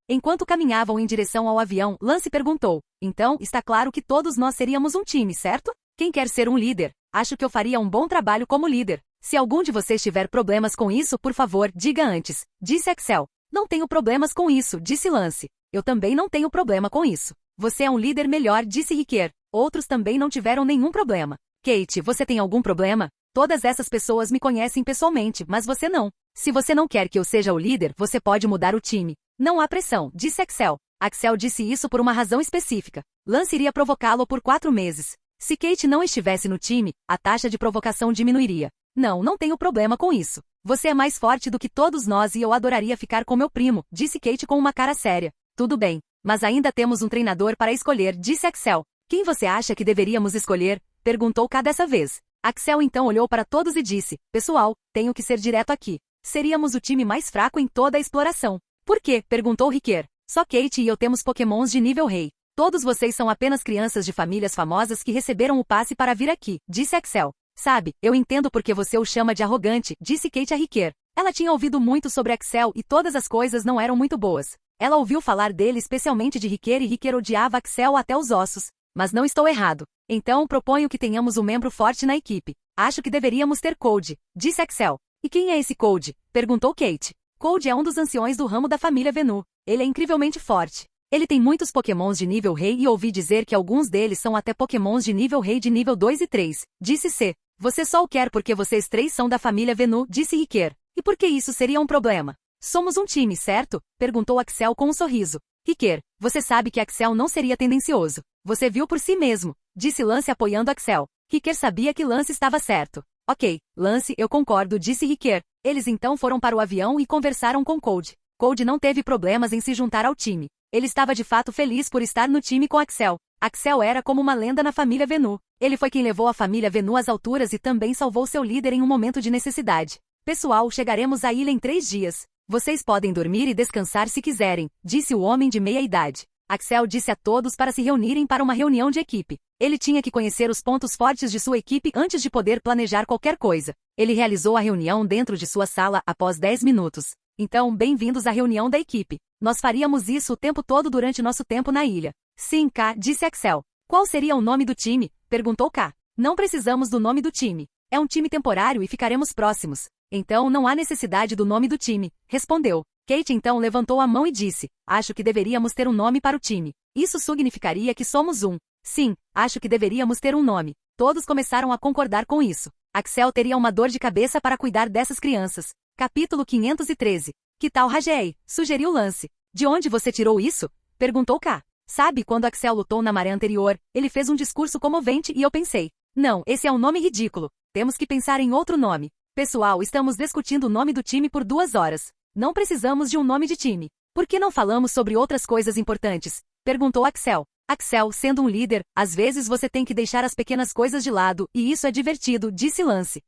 Enquanto caminhavam em direção ao avião, Lance perguntou: então, está claro que todos nós seríamos um time, certo? Quem quer ser um líder? Acho que eu faria um bom trabalho como líder. Se algum de vocês tiver problemas com isso, por favor, diga antes, disse Axel. Não tenho problemas com isso, disse Lance. Eu também não tenho problema com isso. Você é um líder melhor, disse Riquer. Outros também não tiveram nenhum problema. Kate, você tem algum problema? Todas essas pessoas me conhecem pessoalmente, mas você não. Se você não quer que eu seja o líder, você pode mudar o time. Não há pressão, disse Axel. Axel disse isso por uma razão específica. Lance iria provocá-lo por 4 meses. Se Kate não estivesse no time, a taxa de provocação diminuiria. Não tenho problema com isso. Você é mais forte do que todos nós e eu adoraria ficar com meu primo, disse Kate com uma cara séria. Tudo bem, mas ainda temos um treinador para escolher, disse Axel. Quem você acha que deveríamos escolher? Perguntou K dessa vez. Axel então olhou para todos e disse: pessoal, tenho que ser direto aqui. Seríamos o time mais fraco em toda a exploração. Por quê? Perguntou Riquer. Só Kate e eu temos pokémons de nível rei. Todos vocês são apenas crianças de famílias famosas que receberam o passe para vir aqui, disse Axel. Sabe, eu entendo porque você o chama de arrogante, disse Kate a Riquer. Ela tinha ouvido muito sobre Axel e todas as coisas não eram muito boas. Ela ouviu falar dele especialmente de Riquer e Riquer odiava Axel até os ossos. Mas não estou errado. Então proponho que tenhamos um membro forte na equipe. Acho que deveríamos ter Code, disse Axel. E quem é esse Code? Perguntou Kate. Code é um dos anciões do ramo da família Venu. Ele é incrivelmente forte. Ele tem muitos pokémons de nível rei e ouvi dizer que alguns deles são até pokémons de nível rei de nível 2 e 3, disse C. Você só o quer porque vocês 3 são da família Venu, disse Riquer. E por que isso seria um problema? Somos um time, certo? Perguntou Axel com um sorriso. Riquer, você sabe que Axel não seria tendencioso. Você viu por si mesmo, disse Lance apoiando Axel. Riquer sabia que Lance estava certo. Ok, Lance, eu concordo, disse Riquer. Eles então foram para o avião e conversaram com Code. Code não teve problemas em se juntar ao time. Ele estava de fato feliz por estar no time com Axel. Axel era como uma lenda na família Venu. Ele foi quem levou a família Venu às alturas e também salvou seu líder em um momento de necessidade. Pessoal, chegaremos à ilha em 3 dias. Vocês podem dormir e descansar se quiserem, disse o homem de meia idade. Axel disse a todos para se reunirem para uma reunião de equipe. Ele tinha que conhecer os pontos fortes de sua equipe antes de poder planejar qualquer coisa. Ele realizou a reunião dentro de sua sala após 10 minutos. Então, bem-vindos à reunião da equipe. Nós faríamos isso o tempo todo durante nosso tempo na ilha. Sim, K, disse Axel. Qual seria o nome do time? Perguntou K. Não precisamos do nome do time. É um time temporário e ficaremos próximos. Então não há necessidade do nome do time, respondeu. Kate então levantou a mão e disse: acho que deveríamos ter um nome para o time. Isso significaria que somos um. Sim, acho que deveríamos ter um nome. Todos começaram a concordar com isso. Axel teria uma dor de cabeça para cuidar dessas crianças. Capítulo 513. Que tal Rajei? Sugeriu Lance. De onde você tirou isso? Perguntou K. Sabe, quando Axel lutou na maré anterior, ele fez um discurso comovente e eu pensei: não, esse é um nome ridículo. Temos que pensar em outro nome. Pessoal, estamos discutindo o nome do time por 2 horas. Não precisamos de um nome de time. Por que não falamos sobre outras coisas importantes? Perguntou Axel. Axel, sendo um líder, às vezes você tem que deixar as pequenas coisas de lado, e isso é divertido, disse Lance.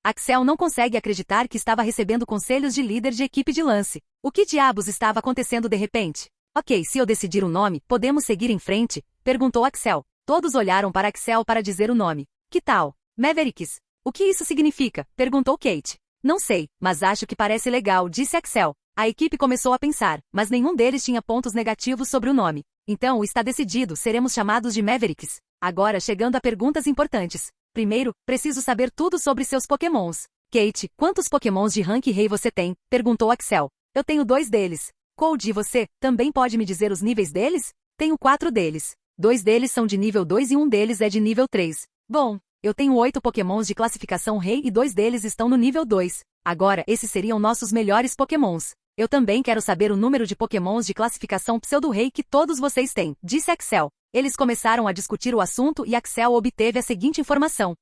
Axel não consegue acreditar que estava recebendo conselhos de líder de equipe de Lance. O que diabos estava acontecendo de repente? Ok, se eu decidir um nome, podemos seguir em frente? Perguntou Axel. Todos olharam para Axel para dizer o nome. Que tal? Mavericks. O que isso significa? Perguntou Kate. Não sei, mas acho que parece legal, disse Axel. A equipe começou a pensar, mas nenhum deles tinha pontos negativos sobre o nome. Então, está decidido, seremos chamados de Mavericks. Agora, chegando a perguntas importantes. Primeiro, preciso saber tudo sobre seus pokémons. Kate, quantos pokémons de rank rei você tem? Perguntou Axel. Eu tenho 2 deles. Code, e você, também pode me dizer os níveis deles? Tenho 4 deles. 2 deles são de nível 2 e um deles é de nível 3. Bom, eu tenho 8 pokémons de classificação rei e 2 deles estão no nível 2. Agora, esses seriam nossos melhores pokémons. Eu também quero saber o número de pokémons de classificação pseudo-rei que todos vocês têm, disse Axel. Eles começaram a discutir o assunto e Axel obteve a seguinte informação.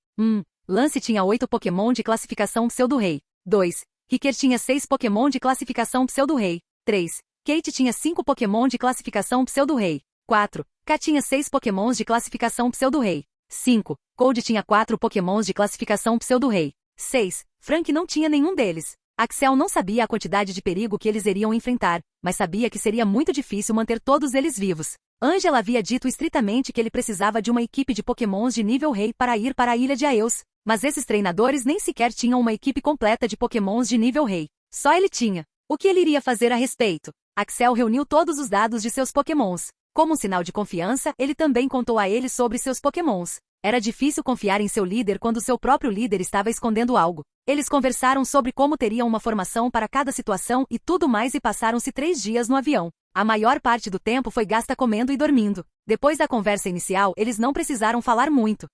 Lance tinha 8 pokémon de classificação pseudo-rei. 2. Ricker tinha 6 pokémon de classificação pseudo-rei. 3. Kate tinha 5 pokémon de classificação pseudo-rei. 4. K tinha 6 pokémons de classificação pseudo-rei. 5. Cold tinha 4 pokémons de classificação pseudo-rei. 6. Frank não tinha nenhum deles. Axel não sabia a quantidade de perigo que eles iriam enfrentar, mas sabia que seria muito difícil manter todos eles vivos. Angela havia dito estritamente que ele precisava de uma equipe de pokémons de nível rei para ir para a ilha de Aeus, mas esses treinadores nem sequer tinham uma equipe completa de pokémons de nível rei. Só ele tinha. O que ele iria fazer a respeito? Axel reuniu todos os dados de seus pokémons. Como um sinal de confiança, ele também contou a eles sobre seus pokémons. Era difícil confiar em seu líder quando seu próprio líder estava escondendo algo. Eles conversaram sobre como teriam uma formação para cada situação e tudo mais e passaram-se 3 dias no avião. A maior parte do tempo foi gasta comendo e dormindo. Depois da conversa inicial, eles não precisaram falar muito.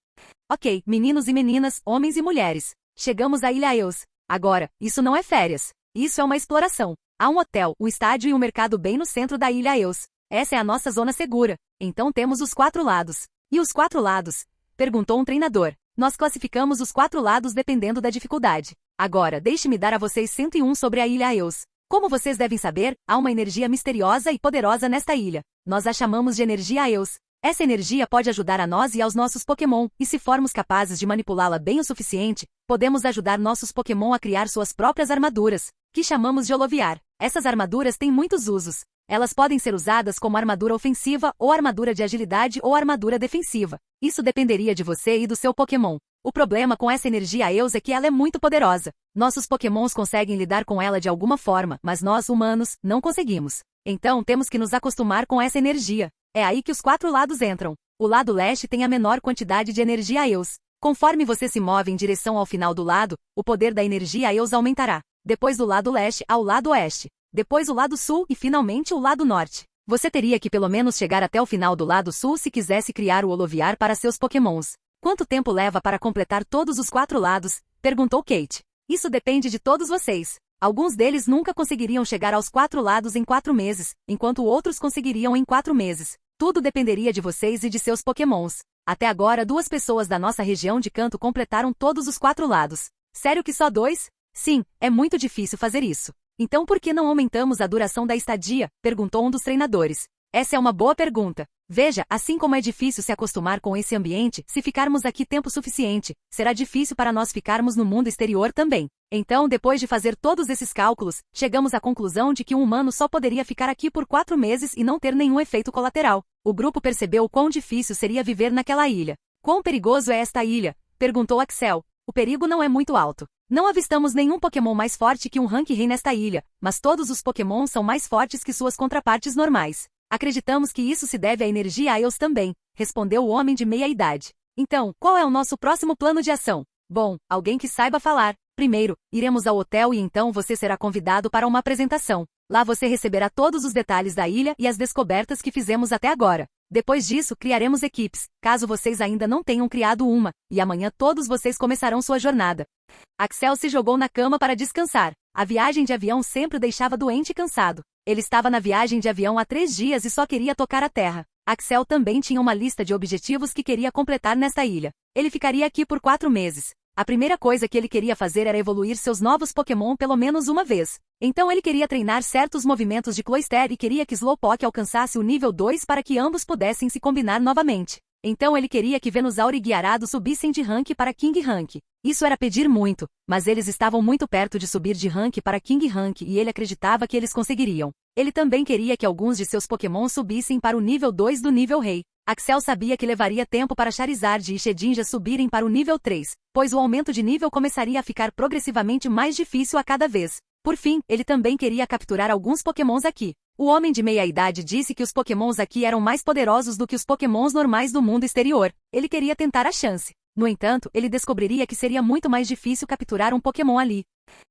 Ok, meninos e meninas, homens e mulheres. Chegamos à Ilha Aeus. Agora, isso não é férias. Isso é uma exploração. Há um hotel, um estádio e um mercado bem no centro da Ilha Aeus. Essa é a nossa zona segura. Então temos os 4 lados. E os 4 lados? Perguntou um treinador. Nós classificamos os 4 lados dependendo da dificuldade. Agora, deixe-me dar a vocês 101 sobre a Ilha Aeus. Como vocês devem saber, há uma energia misteriosa e poderosa nesta ilha. Nós a chamamos de energia Aeus. Essa energia pode ajudar a nós e aos nossos Pokémon, e se formos capazes de manipulá-la bem o suficiente, podemos ajudar nossos Pokémon a criar suas próprias armaduras, que chamamos de holoviar. Essas armaduras têm muitos usos. Elas podem ser usadas como armadura ofensiva, ou armadura de agilidade ou armadura defensiva. Isso dependeria de você e do seu Pokémon. O problema com essa energia Aeus é que ela é muito poderosa. Nossos Pokémons conseguem lidar com ela de alguma forma, mas nós, humanos, não conseguimos. Então temos que nos acostumar com essa energia. É aí que os 4 lados entram. O lado leste tem a menor quantidade de energia Aeus. Conforme você se move em direção ao final do lado, o poder da energia Aeus aumentará. Depois do lado leste ao lado oeste. Depois o lado sul e finalmente o lado norte. Você teria que pelo menos chegar até o final do lado sul se quisesse criar o holoviar para seus Pokémons. Quanto tempo leva para completar todos os 4 lados? Perguntou Kate. Isso depende de todos vocês. Alguns deles nunca conseguiriam chegar aos 4 lados em 4 meses, enquanto outros conseguiriam em 4 meses. Tudo dependeria de vocês e de seus Pokémons. Até agora 2 pessoas da nossa região de Kanto completaram todos os 4 lados. Sério que só 2? Sim, é muito difícil fazer isso. Então por que não aumentamos a duração da estadia? Perguntou um dos treinadores. Essa é uma boa pergunta. Veja, assim como é difícil se acostumar com esse ambiente, se ficarmos aqui tempo suficiente, será difícil para nós ficarmos no mundo exterior também. Então, depois de fazer todos esses cálculos, chegamos à conclusão de que um humano só poderia ficar aqui por 4 meses e não ter nenhum efeito colateral. O grupo percebeu o quão difícil seria viver naquela ilha. Quão perigoso é esta ilha? Perguntou Axel. O perigo não é muito alto. Não avistamos nenhum Pokémon mais forte que um Rank Rei nesta ilha, mas todos os Pokémon são mais fortes que suas contrapartes normais. Acreditamos que isso se deve à energia Aeus também, respondeu o homem de meia-idade. Então, qual é o nosso próximo plano de ação? Bom, alguém que saiba falar. Primeiro, iremos ao hotel e então você será convidado para uma apresentação. Lá você receberá todos os detalhes da ilha e as descobertas que fizemos até agora. Depois disso, criaremos equipes, caso vocês ainda não tenham criado uma, e amanhã todos vocês começarão sua jornada. Axel se jogou na cama para descansar. A viagem de avião sempre o deixava doente e cansado. Ele estava na viagem de avião há 3 dias e só queria tocar a terra. Axel também tinha uma lista de objetivos que queria completar nesta ilha. Ele ficaria aqui por 4 meses. A primeira coisa que ele queria fazer era evoluir seus novos Pokémon pelo menos uma vez. Então ele queria treinar certos movimentos de Cloyster e queria que Slowpoke alcançasse o nível 2 para que ambos pudessem se combinar novamente. Então ele queria que Venusaur e Guiarado subissem de rank para King Rank. Isso era pedir muito, mas eles estavam muito perto de subir de rank para King Rank e ele acreditava que eles conseguiriam. Ele também queria que alguns de seus Pokémon subissem para o nível 2 do nível Rei. Axel sabia que levaria tempo para Charizard e Shedinja subirem para o nível 3, pois o aumento de nível começaria a ficar progressivamente mais difícil a cada vez. Por fim, ele também queria capturar alguns Pokémons aqui. O homem de meia-idade disse que os Pokémons aqui eram mais poderosos do que os Pokémons normais do mundo exterior. Ele queria tentar a chance. No entanto, ele descobriria que seria muito mais difícil capturar um Pokémon ali.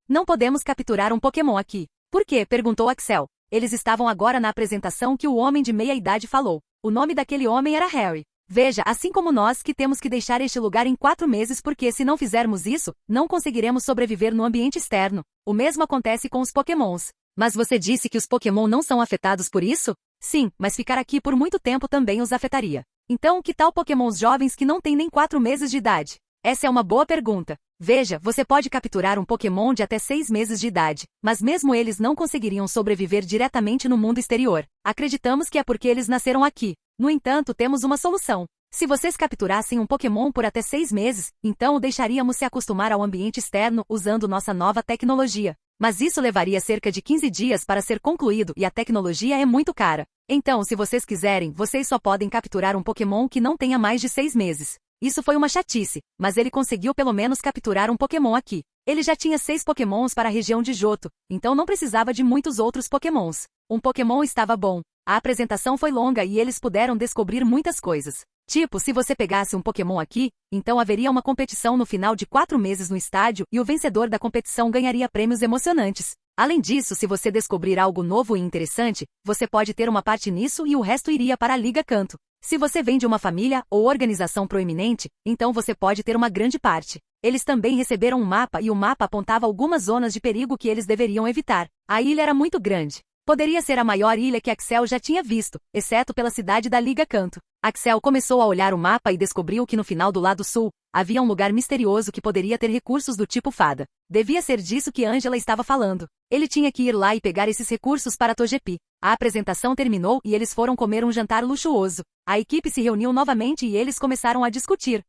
Não podemos capturar um Pokémon aqui. Por quê? Perguntou Axel. Eles estavam agora na apresentação que o homem de meia-idade falou. O nome daquele homem era Harry. Veja, assim como nós que temos que deixar este lugar em 4 meses porque se não fizermos isso, não conseguiremos sobreviver no ambiente externo. O mesmo acontece com os Pokémons. Mas você disse que os Pokémon não são afetados por isso? Sim, mas ficar aqui por muito tempo também os afetaria. Então, que tal Pokémons jovens que não têm nem 4 meses de idade? Essa é uma boa pergunta. Veja, você pode capturar um Pokémon de até 6 meses de idade, mas mesmo eles não conseguiriam sobreviver diretamente no mundo exterior. Acreditamos que é porque eles nasceram aqui. No entanto, temos uma solução. Se vocês capturassem um Pokémon por até 6 meses, então o deixaríamos se acostumar ao ambiente externo usando nossa nova tecnologia. Mas isso levaria cerca de 15 dias para ser concluído e a tecnologia é muito cara. Então, se vocês quiserem, vocês só podem capturar um Pokémon que não tenha mais de 6 meses. Isso foi uma chatice, mas ele conseguiu pelo menos capturar um Pokémon aqui. Ele já tinha 6 Pokémons para a região de Johto, então não precisava de muitos outros Pokémons. Um Pokémon estava bom. A apresentação foi longa e eles puderam descobrir muitas coisas. Tipo, se você pegasse um Pokémon aqui, então haveria uma competição no final de 4 meses no estádio e o vencedor da competição ganharia prêmios emocionantes. Além disso, se você descobrir algo novo e interessante, você pode ter uma parte nisso e o resto iria para a Liga Kanto. Se você vem de uma família ou organização proeminente, então você pode ter uma grande parte. Eles também receberam um mapa e o mapa apontava algumas zonas de perigo que eles deveriam evitar. A ilha era muito grande. Poderia ser a maior ilha que Axel já tinha visto, exceto pela cidade da Liga Kanto. Axel começou a olhar o mapa e descobriu que no final do lado sul, havia um lugar misterioso que poderia ter recursos do tipo fada. Devia ser disso que Angela estava falando. Ele tinha que ir lá e pegar esses recursos para Togepi. A apresentação terminou e eles foram comer um jantar luxuoso. A equipe se reuniu novamente e eles começaram a discutir.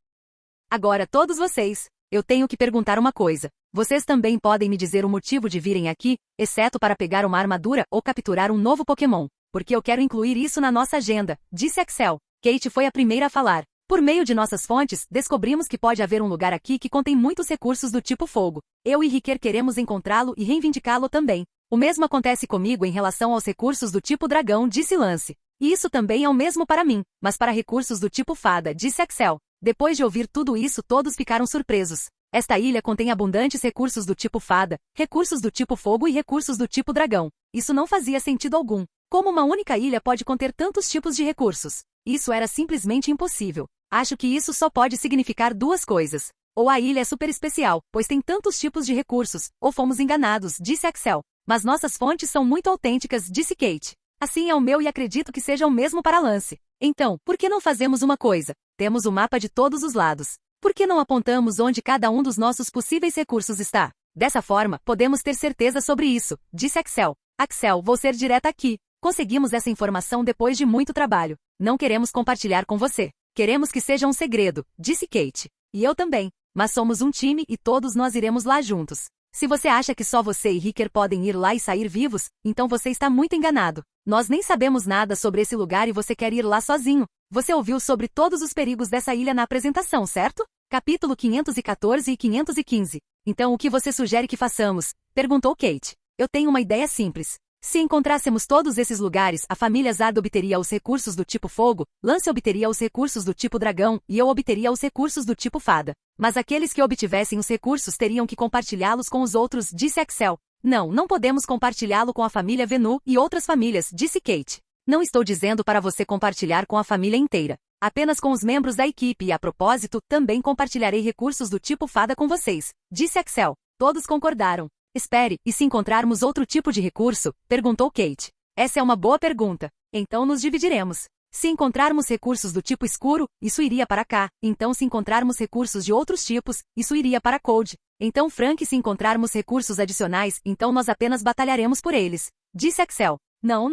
Agora todos vocês, eu tenho que perguntar uma coisa. Vocês também podem me dizer o motivo de virem aqui, exceto para pegar uma armadura ou capturar um novo Pokémon, porque eu quero incluir isso na nossa agenda, disse Axel. Kate foi a primeira a falar. Por meio de nossas fontes, descobrimos que pode haver um lugar aqui que contém muitos recursos do tipo fogo. Eu e Ricker queremos encontrá-lo e reivindicá-lo também. O mesmo acontece comigo em relação aos recursos do tipo dragão, disse Lance. E isso também é o mesmo para mim, mas para recursos do tipo fada, disse Axel. Depois de ouvir tudo isso, todos ficaram surpresos. Esta ilha contém abundantes recursos do tipo fada, recursos do tipo fogo e recursos do tipo dragão. Isso não fazia sentido algum. Como uma única ilha pode conter tantos tipos de recursos? Isso era simplesmente impossível. Acho que isso só pode significar duas coisas. Ou a ilha é super especial, pois tem tantos tipos de recursos, ou fomos enganados, disse Axel. Mas nossas fontes são muito autênticas, disse Kate. Assim é o meu e acredito que seja o mesmo para Lance. Então, por que não fazemos uma coisa? Temos o mapa de todos os lados. Por que não apontamos onde cada um dos nossos possíveis recursos está? Dessa forma, podemos ter certeza sobre isso, disse Axel. Axel, vou ser direta aqui. Conseguimos essa informação depois de muito trabalho. Não queremos compartilhar com você. Queremos que seja um segredo, disse Kate. E eu também. Mas somos um time e todos nós iremos lá juntos. Se você acha que só você e Ricker podem ir lá e sair vivos, então você está muito enganado. Nós nem sabemos nada sobre esse lugar e você quer ir lá sozinho. Você ouviu sobre todos os perigos dessa ilha na apresentação, certo? Capítulo 514 e 515. Então o que você sugere que façamos? Perguntou Kate. Eu tenho uma ideia simples. Se encontrássemos todos esses lugares, a família Zard obteria os recursos do tipo fogo, Lance obteria os recursos do tipo dragão, e eu obteria os recursos do tipo fada. Mas aqueles que obtivessem os recursos teriam que compartilhá-los com os outros, disse Axel. Não podemos compartilhá-lo com a família Venu e outras famílias, disse Kate. Não estou dizendo para você compartilhar com a família inteira. Apenas com os membros da equipe e, a propósito, também compartilharei recursos do tipo fada com vocês, disse Axel. Todos concordaram. Espere, e se encontrarmos outro tipo de recurso? Perguntou Kate. Essa é uma boa pergunta. Então nos dividiremos. Se encontrarmos recursos do tipo escuro, isso iria para cá. Então se encontrarmos recursos de outros tipos, isso iria para Cold. Então Frank, se encontrarmos recursos adicionais, então nós apenas batalharemos por eles. Disse Axel. Não.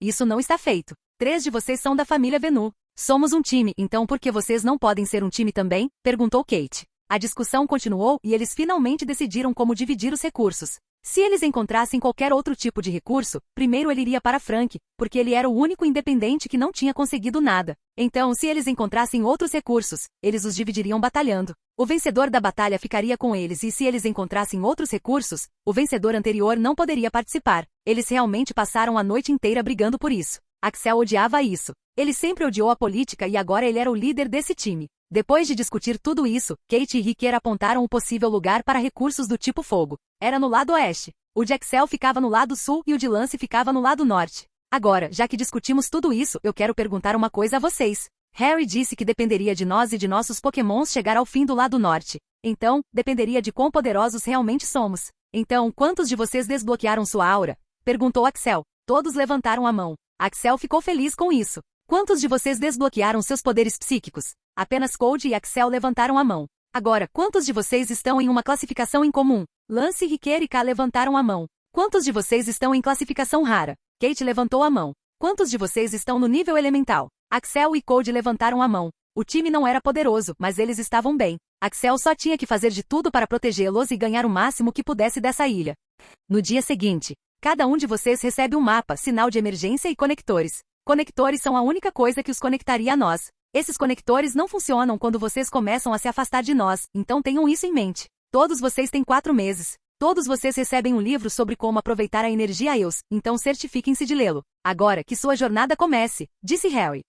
Isso não está feito. 3 de vocês são da família Venu. Somos um time, então por que vocês não podem ser um time também? Perguntou Kate. A discussão continuou e eles finalmente decidiram como dividir os recursos. Se eles encontrassem qualquer outro tipo de recurso, primeiro ele iria para Frank, porque ele era o único independente que não tinha conseguido nada. Então, se eles encontrassem outros recursos, eles os dividiriam batalhando. O vencedor da batalha ficaria com eles e se eles encontrassem outros recursos, o vencedor anterior não poderia participar. Eles realmente passaram a noite inteira brigando por isso. Axel odiava isso. Ele sempre odiou a política e agora ele era o líder desse time. Depois de discutir tudo isso, Kate e Ricker apontaram o possível lugar para recursos do tipo fogo. Era no lado oeste. O de Axel ficava no lado sul e o de Lance ficava no lado norte. Agora, já que discutimos tudo isso, eu quero perguntar uma coisa a vocês. Harry disse que dependeria de nós e de nossos Pokémons chegar ao fim do lado norte. Então, dependeria de quão poderosos realmente somos. Então, quantos de vocês desbloquearam sua aura? Perguntou Axel. Todos levantaram a mão. Axel ficou feliz com isso. Quantos de vocês desbloquearam seus poderes psíquicos? Apenas Cody e Axel levantaram a mão. Agora, quantos de vocês estão em uma classificação em comum? Lance, Riker e K levantaram a mão. Quantos de vocês estão em classificação rara? Kate levantou a mão. Quantos de vocês estão no nível elemental? Axel e Cody levantaram a mão. O time não era poderoso, mas eles estavam bem. Axel só tinha que fazer de tudo para protegê-los e ganhar o máximo que pudesse dessa ilha. No dia seguinte, cada um de vocês recebe um mapa, sinal de emergência e conectores. Conectores são a única coisa que os conectaria a nós. Esses conectores não funcionam quando vocês começam a se afastar de nós, então tenham isso em mente. Todos vocês têm 4 meses. Todos vocês recebem um livro sobre como aproveitar a energia EOS, então certifiquem-se de lê-lo. Agora que sua jornada comece, disse Harry.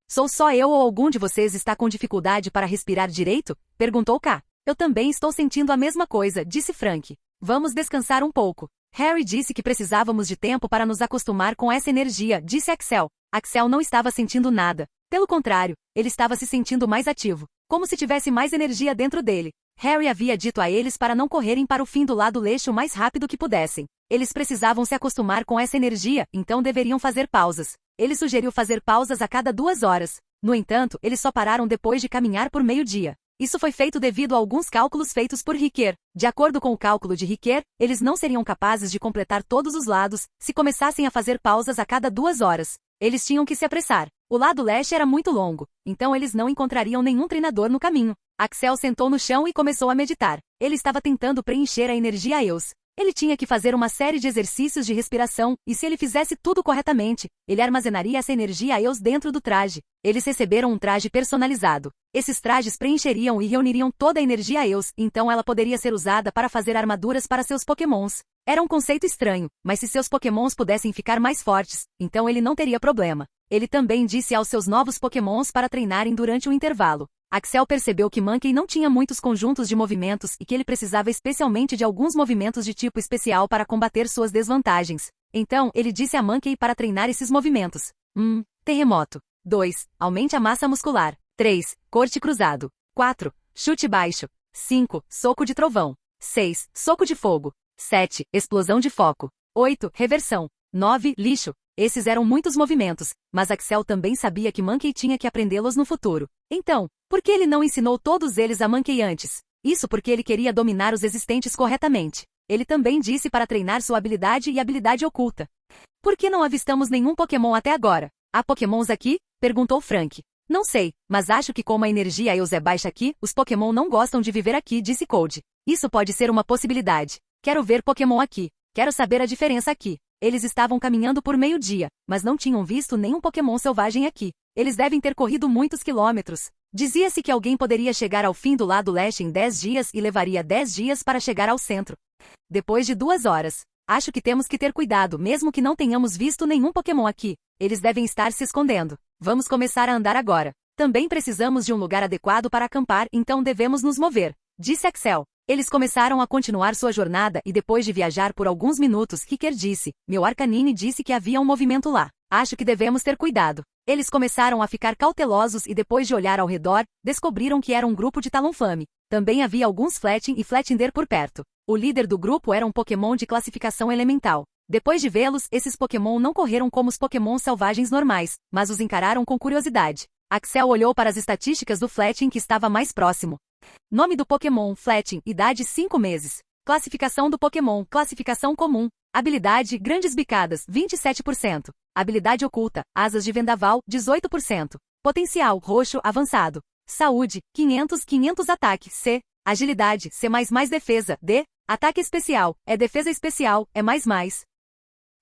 Sou só eu ou algum de vocês está com dificuldade para respirar direito? Perguntou K. Eu também estou sentindo a mesma coisa, disse Frank. Vamos descansar um pouco. Harry disse que precisávamos de tempo para nos acostumar com essa energia, disse Axel. Axel não estava sentindo nada. Pelo contrário, ele estava se sentindo mais ativo, como se tivesse mais energia dentro dele. Harry havia dito a eles para não correrem para o fim do lado leste o mais rápido que pudessem. Eles precisavam se acostumar com essa energia, então deveriam fazer pausas. Ele sugeriu fazer pausas a cada 2 horas. No entanto, eles só pararam depois de caminhar por meio-dia. Isso foi feito devido a alguns cálculos feitos por Riker. De acordo com o cálculo de Riker, eles não seriam capazes de completar todos os lados se começassem a fazer pausas a cada 2 horas. Eles tinham que se apressar. O lado leste era muito longo, então eles não encontrariam nenhum treinador no caminho. Axel sentou no chão e começou a meditar. Ele estava tentando preencher a energia EOS. Ele tinha que fazer uma série de exercícios de respiração, e se ele fizesse tudo corretamente, ele armazenaria essa energia EOS dentro do traje. Eles receberam um traje personalizado. Esses trajes preencheriam e reuniriam toda a energia EOS, então ela poderia ser usada para fazer armaduras para seus pokémons. Era um conceito estranho, mas se seus pokémons pudessem ficar mais fortes, então ele não teria problema. Ele também disse aos seus novos pokémons para treinarem durante o intervalo. Axel percebeu que Monkey não tinha muitos conjuntos de movimentos e que ele precisava especialmente de alguns movimentos de tipo especial para combater suas desvantagens. Então, ele disse a Monkey para treinar esses movimentos. 1. Terremoto. 2. Aumente a massa muscular. 3. Corte cruzado. 4. Chute baixo. 5. Soco de trovão. 6. Soco de fogo. 7. Explosão de foco. 8. Reversão. 9. Lixo. Esses eram muitos movimentos, mas Axel também sabia que Monkey tinha que aprendê-los no futuro. Então, por que ele não ensinou todos eles a Monkey antes? Isso porque ele queria dominar os existentes corretamente. Ele também disse para treinar sua habilidade e habilidade oculta. Por que não avistamos nenhum Pokémon até agora? Há Pokémons aqui? Perguntou Frank. Não sei, mas acho que como a energia EOS é baixa aqui, os Pokémon não gostam de viver aqui, disse Cody. Isso pode ser uma possibilidade. Quero ver Pokémon aqui. Quero saber a diferença aqui. Eles estavam caminhando por meio-dia, mas não tinham visto nenhum Pokémon selvagem aqui. Eles devem ter corrido muitos quilômetros. Dizia-se que alguém poderia chegar ao fim do lado leste em 10 dias e levaria 10 dias para chegar ao centro. Depois de 2 horas. Acho que temos que ter cuidado mesmo que não tenhamos visto nenhum Pokémon aqui. Eles devem estar se escondendo. Vamos começar a andar agora. Também precisamos de um lugar adequado para acampar, então devemos nos mover, disse Axel. Eles começaram a continuar sua jornada e depois de viajar por alguns minutos, Riker disse, meu Arcanine disse que havia um movimento lá. Acho que devemos ter cuidado. Eles começaram a ficar cautelosos e depois de olhar ao redor, descobriram que era um grupo de Talonflame. Também havia alguns Fletching e Fletchinder por perto. O líder do grupo era um Pokémon de classificação elemental. Depois de vê-los, esses Pokémon não correram como os Pokémon selvagens normais, mas os encararam com curiosidade. Axel olhou para as estatísticas do Fletching que estava mais próximo. Nome do Pokémon, Fletching, idade 5 meses. Classificação do Pokémon, classificação comum. Habilidade, grandes bicadas, 27%. Habilidade oculta, asas de vendaval, 18%. Potencial, roxo, avançado. Saúde, 500 ataque, C. Agilidade, C++ defesa, D. Ataque especial, é defesa especial, é mais.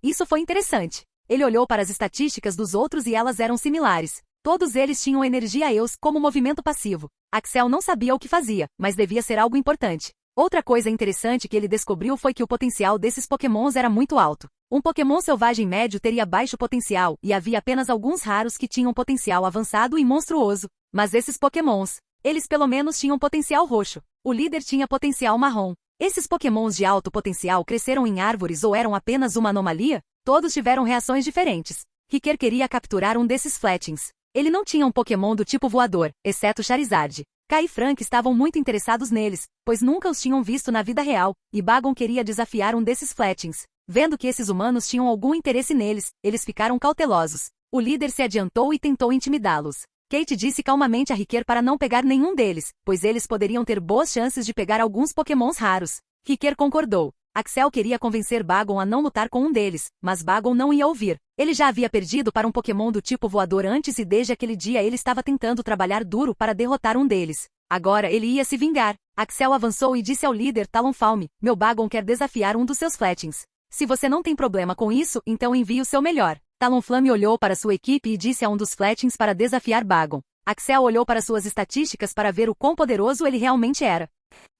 Isso foi interessante. Ele olhou para as estatísticas dos outros e elas eram similares. Todos eles tinham energia EOS como movimento passivo. Axel não sabia o que fazia, mas devia ser algo importante. Outra coisa interessante que ele descobriu foi que o potencial desses Pokémons era muito alto. Um Pokémon selvagem médio teria baixo potencial, e havia apenas alguns raros que tinham potencial avançado e monstruoso. Mas esses Pokémons, eles pelo menos tinham potencial roxo. O líder tinha potencial marrom. Esses Pokémons de alto potencial cresceram em árvores ou eram apenas uma anomalia? Todos tiveram reações diferentes. Riker queria capturar um desses Fletchings. Ele não tinha um Pokémon do tipo voador, exceto Charizard. Kai e Frank estavam muito interessados neles, pois nunca os tinham visto na vida real, e Bagon queria desafiar um desses Fletchings. Vendo que esses humanos tinham algum interesse neles, eles ficaram cautelosos. O líder se adiantou e tentou intimidá-los. Kate disse calmamente a Riker para não pegar nenhum deles, pois eles poderiam ter boas chances de pegar alguns pokémons raros. Riker concordou. Axel queria convencer Bagon a não lutar com um deles, mas Bagon não ia ouvir. Ele já havia perdido para um pokémon do tipo voador antes e desde aquele dia ele estava tentando trabalhar duro para derrotar um deles. Agora ele ia se vingar. Axel avançou e disse ao líder Talonflame, meu Bagon quer desafiar um dos seus Fletchings. Se você não tem problema com isso, então envie o seu melhor. Talonflame olhou para sua equipe e disse a um dos Fletchings para desafiar Bagon. Axel olhou para suas estatísticas para ver o quão poderoso ele realmente era.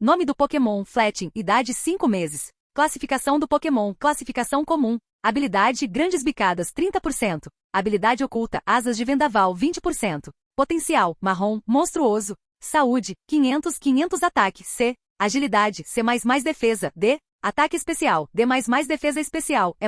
Nome do Pokémon, Fletching, idade 5 meses. Classificação do Pokémon, classificação comum. Habilidade, grandes bicadas, 30%. Habilidade oculta, asas de vendaval, 20%. Potencial, marrom, monstruoso. Saúde, 500 ataque, C. Agilidade, C++ defesa, D. Ataque especial, D++ defesa especial, E++.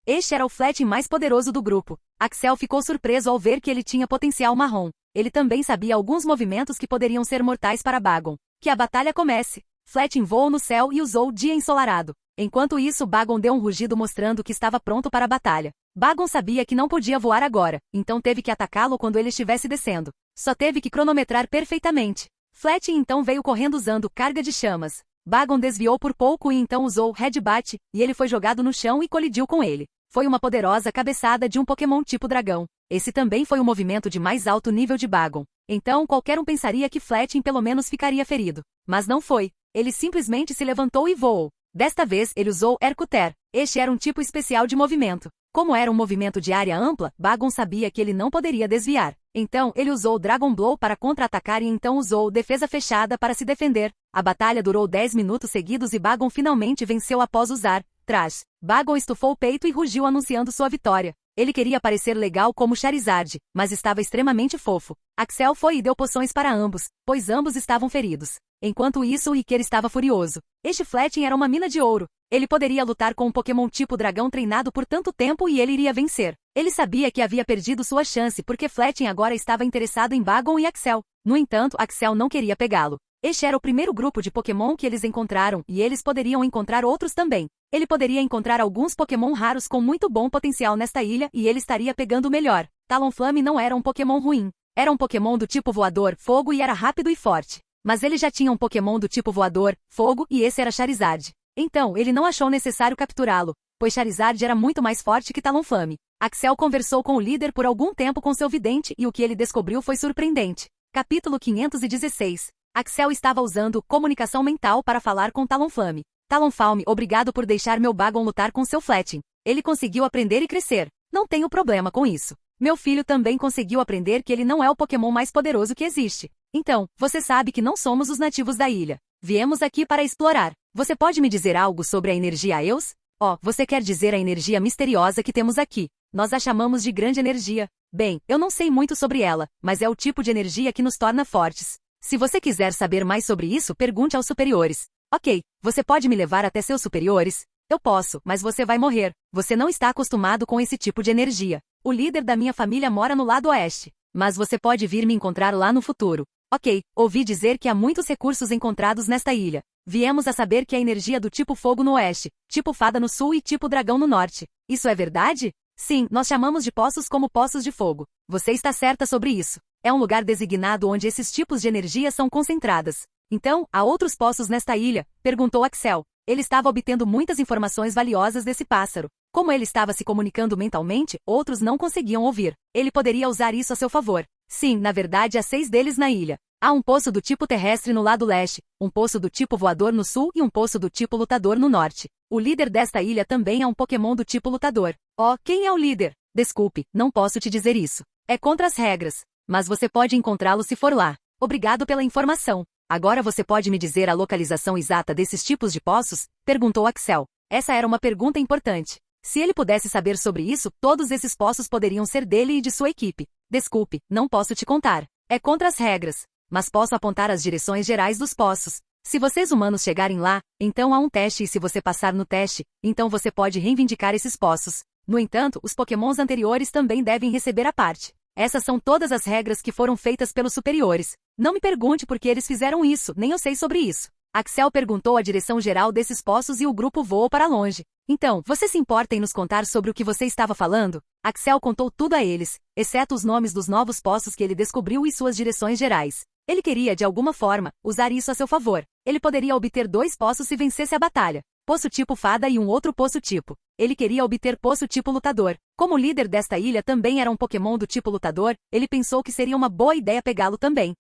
Este era o Fletching mais poderoso do grupo. Axel ficou surpreso ao ver que ele tinha potencial marrom. Ele também sabia alguns movimentos que poderiam ser mortais para Bagon. Que a batalha comece. Fletching voou no céu e usou o dia ensolarado. Enquanto isso, Bagon deu um rugido mostrando que estava pronto para a batalha. Bagon sabia que não podia voar agora, então teve que atacá-lo quando ele estivesse descendo. Só teve que cronometrar perfeitamente. Fletching então veio correndo usando carga de chamas. Bagon desviou por pouco e então usou Headbutt, e ele foi jogado no chão e colidiu com ele. Foi uma poderosa cabeçada de um Pokémon tipo dragão. Esse também foi um movimento de mais alto nível de Bagon. Então qualquer um pensaria que Fletching pelo menos ficaria ferido. Mas não foi. Ele simplesmente se levantou e voou. Desta vez ele usou Erkuter. Este era um tipo especial de movimento. Como era um movimento de área ampla, Bagon sabia que ele não poderia desviar. Então ele usou Dragon Blow para contra-atacar e então usou Defesa Fechada para se defender. A batalha durou 10 minutos seguidos e Bagon finalmente venceu após usar Trash. Bagon estufou o peito e rugiu anunciando sua vitória. Ele queria parecer legal como Charizard, mas estava extremamente fofo. Axel foi e deu poções para ambos, pois ambos estavam feridos. Enquanto isso, Riker estava furioso. Este Fletching era uma mina de ouro. Ele poderia lutar com um Pokémon tipo dragão treinado por tanto tempo e ele iria vencer. Ele sabia que havia perdido sua chance porque Fletching agora estava interessado em Bagon e Axel. No entanto, Axel não queria pegá-lo. Este era o primeiro grupo de Pokémon que eles encontraram e eles poderiam encontrar outros também. Ele poderia encontrar alguns Pokémon raros com muito bom potencial nesta ilha e ele estaria pegando o melhor. Talonflame não era um Pokémon ruim. Era um Pokémon do tipo voador, fogo e era rápido e forte. Mas ele já tinha um Pokémon do tipo voador, fogo e esse era Charizard. Então ele não achou necessário capturá-lo, pois Charizard era muito mais forte que Talonflame. Axel conversou com o líder por algum tempo com seu vidente e o que ele descobriu foi surpreendente. Capítulo 516. Axel estava usando comunicação mental para falar com Talonflame. Talonflame, obrigado por deixar meu Bagon lutar com seu Fletching. Ele conseguiu aprender e crescer. Não tenho problema com isso. Meu filho também conseguiu aprender que ele não é o Pokémon mais poderoso que existe. Então, você sabe que não somos os nativos da ilha. Viemos aqui para explorar. Você pode me dizer algo sobre a energia Eos? Oh, você quer dizer a energia misteriosa que temos aqui. Nós a chamamos de grande energia. Bem, eu não sei muito sobre ela, mas é o tipo de energia que nos torna fortes. Se você quiser saber mais sobre isso, pergunte aos superiores. Ok, você pode me levar até seus superiores? Eu posso, mas você vai morrer. Você não está acostumado com esse tipo de energia. O líder da minha família mora no lado oeste. Mas você pode vir me encontrar lá no futuro. Ok, ouvi dizer que há muitos recursos encontrados nesta ilha. Viemos a saber que há energia do tipo fogo no oeste, tipo fada no sul e tipo dragão no norte. Isso é verdade? Sim, nós chamamos de poços como poços de fogo. Você está certa sobre isso. É um lugar designado onde esses tipos de energia são concentradas. Então, há outros poços nesta ilha? Perguntou Axel. Ele estava obtendo muitas informações valiosas desse pássaro. Como ele estava se comunicando mentalmente, outros não conseguiam ouvir. Ele poderia usar isso a seu favor. Sim, na verdade há 6 deles na ilha. Há um poço do tipo terrestre no lado leste, um poço do tipo voador no sul e um poço do tipo lutador no norte. O líder desta ilha também é um Pokémon do tipo lutador. Oh, quem é o líder? Desculpe, não posso te dizer isso. É contra as regras. Mas você pode encontrá-lo se for lá. Obrigado pela informação. Agora você pode me dizer a localização exata desses tipos de poços? Perguntou Axel. Essa era uma pergunta importante. Se ele pudesse saber sobre isso, todos esses poços poderiam ser dele e de sua equipe. Desculpe, não posso te contar. É contra as regras. Mas posso apontar as direções gerais dos poços. Se vocês humanos chegarem lá, então há um teste e se você passar no teste, então você pode reivindicar esses poços. No entanto, os Pokémons anteriores também devem receber a parte. Essas são todas as regras que foram feitas pelos superiores. Não me pergunte por que eles fizeram isso, nem eu sei sobre isso. Axel perguntou a direção geral desses poços e o grupo voou para longe. Então, você se importa em nos contar sobre o que você estava falando? Axel contou tudo a eles, exceto os nomes dos novos poços que ele descobriu e suas direções gerais. Ele queria, de alguma forma, usar isso a seu favor. Ele poderia obter 2 poços se vencesse a batalha. Poço tipo fada e um outro poço tipo. Ele queria obter poço tipo lutador. Como o líder desta ilha também era um Pokémon do tipo lutador, ele pensou que seria uma boa ideia pegá-lo também.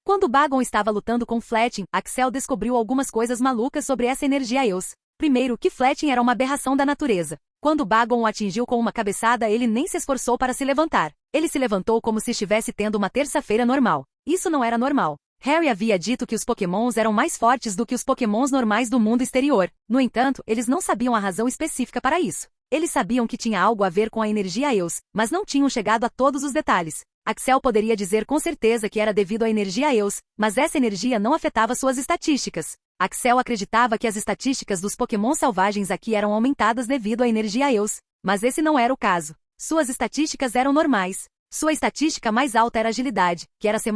Quando Bagon estava lutando com Fletching, Axel descobriu algumas coisas malucas sobre essa energia Eos. Primeiro, que Fletching era uma aberração da natureza. Quando Bagon o atingiu com uma cabeçada, ele nem se esforçou para se levantar. Ele se levantou como se estivesse tendo uma terça-feira normal. Isso não era normal. Harry havia dito que os Pokémons eram mais fortes do que os Pokémons normais do mundo exterior. No entanto, eles não sabiam a razão específica para isso. Eles sabiam que tinha algo a ver com a energia Eos, mas não tinham chegado a todos os detalhes. Axel poderia dizer com certeza que era devido à energia Eos, mas essa energia não afetava suas estatísticas. Axel acreditava que as estatísticas dos Pokémon selvagens aqui eram aumentadas devido à energia Eos, mas esse não era o caso. Suas estatísticas eram normais. Sua estatística mais alta era agilidade, que era C++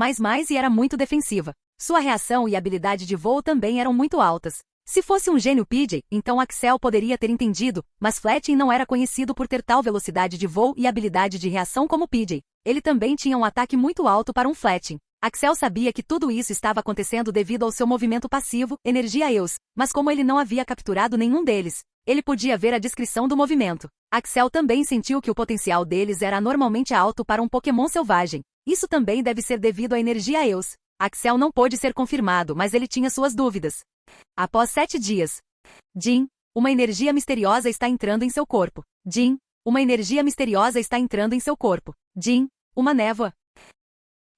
e era muito defensiva. Sua reação e habilidade de voo também eram muito altas. Se fosse um gênio Pidgey, então Axel poderia ter entendido, mas Fletching não era conhecido por ter tal velocidade de voo e habilidade de reação como Pidgey. Ele também tinha um ataque muito alto para um Fletching. Axel sabia que tudo isso estava acontecendo devido ao seu movimento passivo, energia Eos, mas como ele não havia capturado nenhum deles, ele podia ver a descrição do movimento. Axel também sentiu que o potencial deles era anormalmente alto para um Pokémon selvagem. Isso também deve ser devido à energia Eos. Axel não pôde ser confirmado, mas ele tinha suas dúvidas. Após 7 dias. Jin, uma energia misteriosa está entrando em seu corpo. Jin, uma energia misteriosa está entrando em seu corpo. Jin, uma névoa.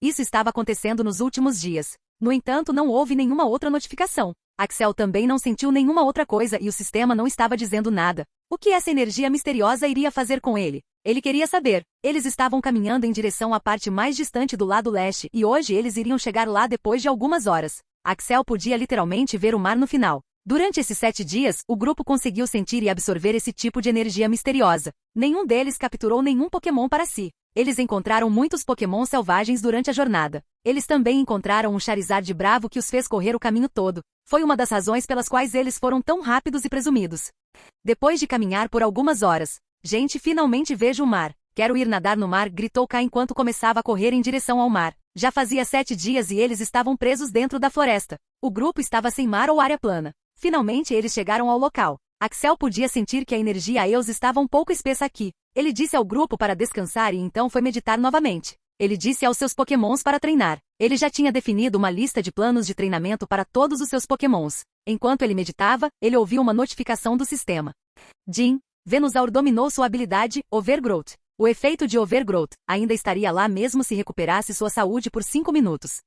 Isso estava acontecendo nos últimos dias. No entanto, não houve nenhuma outra notificação. Axel também não sentiu nenhuma outra coisa e o sistema não estava dizendo nada. O que essa energia misteriosa iria fazer com ele? Ele queria saber. Eles estavam caminhando em direção à parte mais distante do lado leste e hoje eles iriam chegar lá depois de algumas horas. Axel podia literalmente ver o mar no final. Durante esses 7 dias, o grupo conseguiu sentir e absorver esse tipo de energia misteriosa. Nenhum deles capturou nenhum Pokémon para si. Eles encontraram muitos Pokémon selvagens durante a jornada. Eles também encontraram um Charizard bravo que os fez correr o caminho todo. Foi uma das razões pelas quais eles foram tão rápidos e presumidos. Depois de caminhar por algumas horas, gente, finalmente vejo o mar. Quero ir nadar no mar, gritou Kai enquanto começava a correr em direção ao mar. Já fazia 7 dias e eles estavam presos dentro da floresta. O grupo estava sem mar ou área plana. Finalmente eles chegaram ao local. Axel podia sentir que a energia Eos estava um pouco espessa aqui. Ele disse ao grupo para descansar e então foi meditar novamente. Ele disse aos seus Pokémons para treinar. Ele já tinha definido uma lista de planos de treinamento para todos os seus Pokémons. Enquanto ele meditava, ele ouviu uma notificação do sistema. Jin, Venusaur dominou sua habilidade, Overgrowth. O efeito de Overgrowth ainda estaria lá mesmo se recuperasse sua saúde por 5 minutos.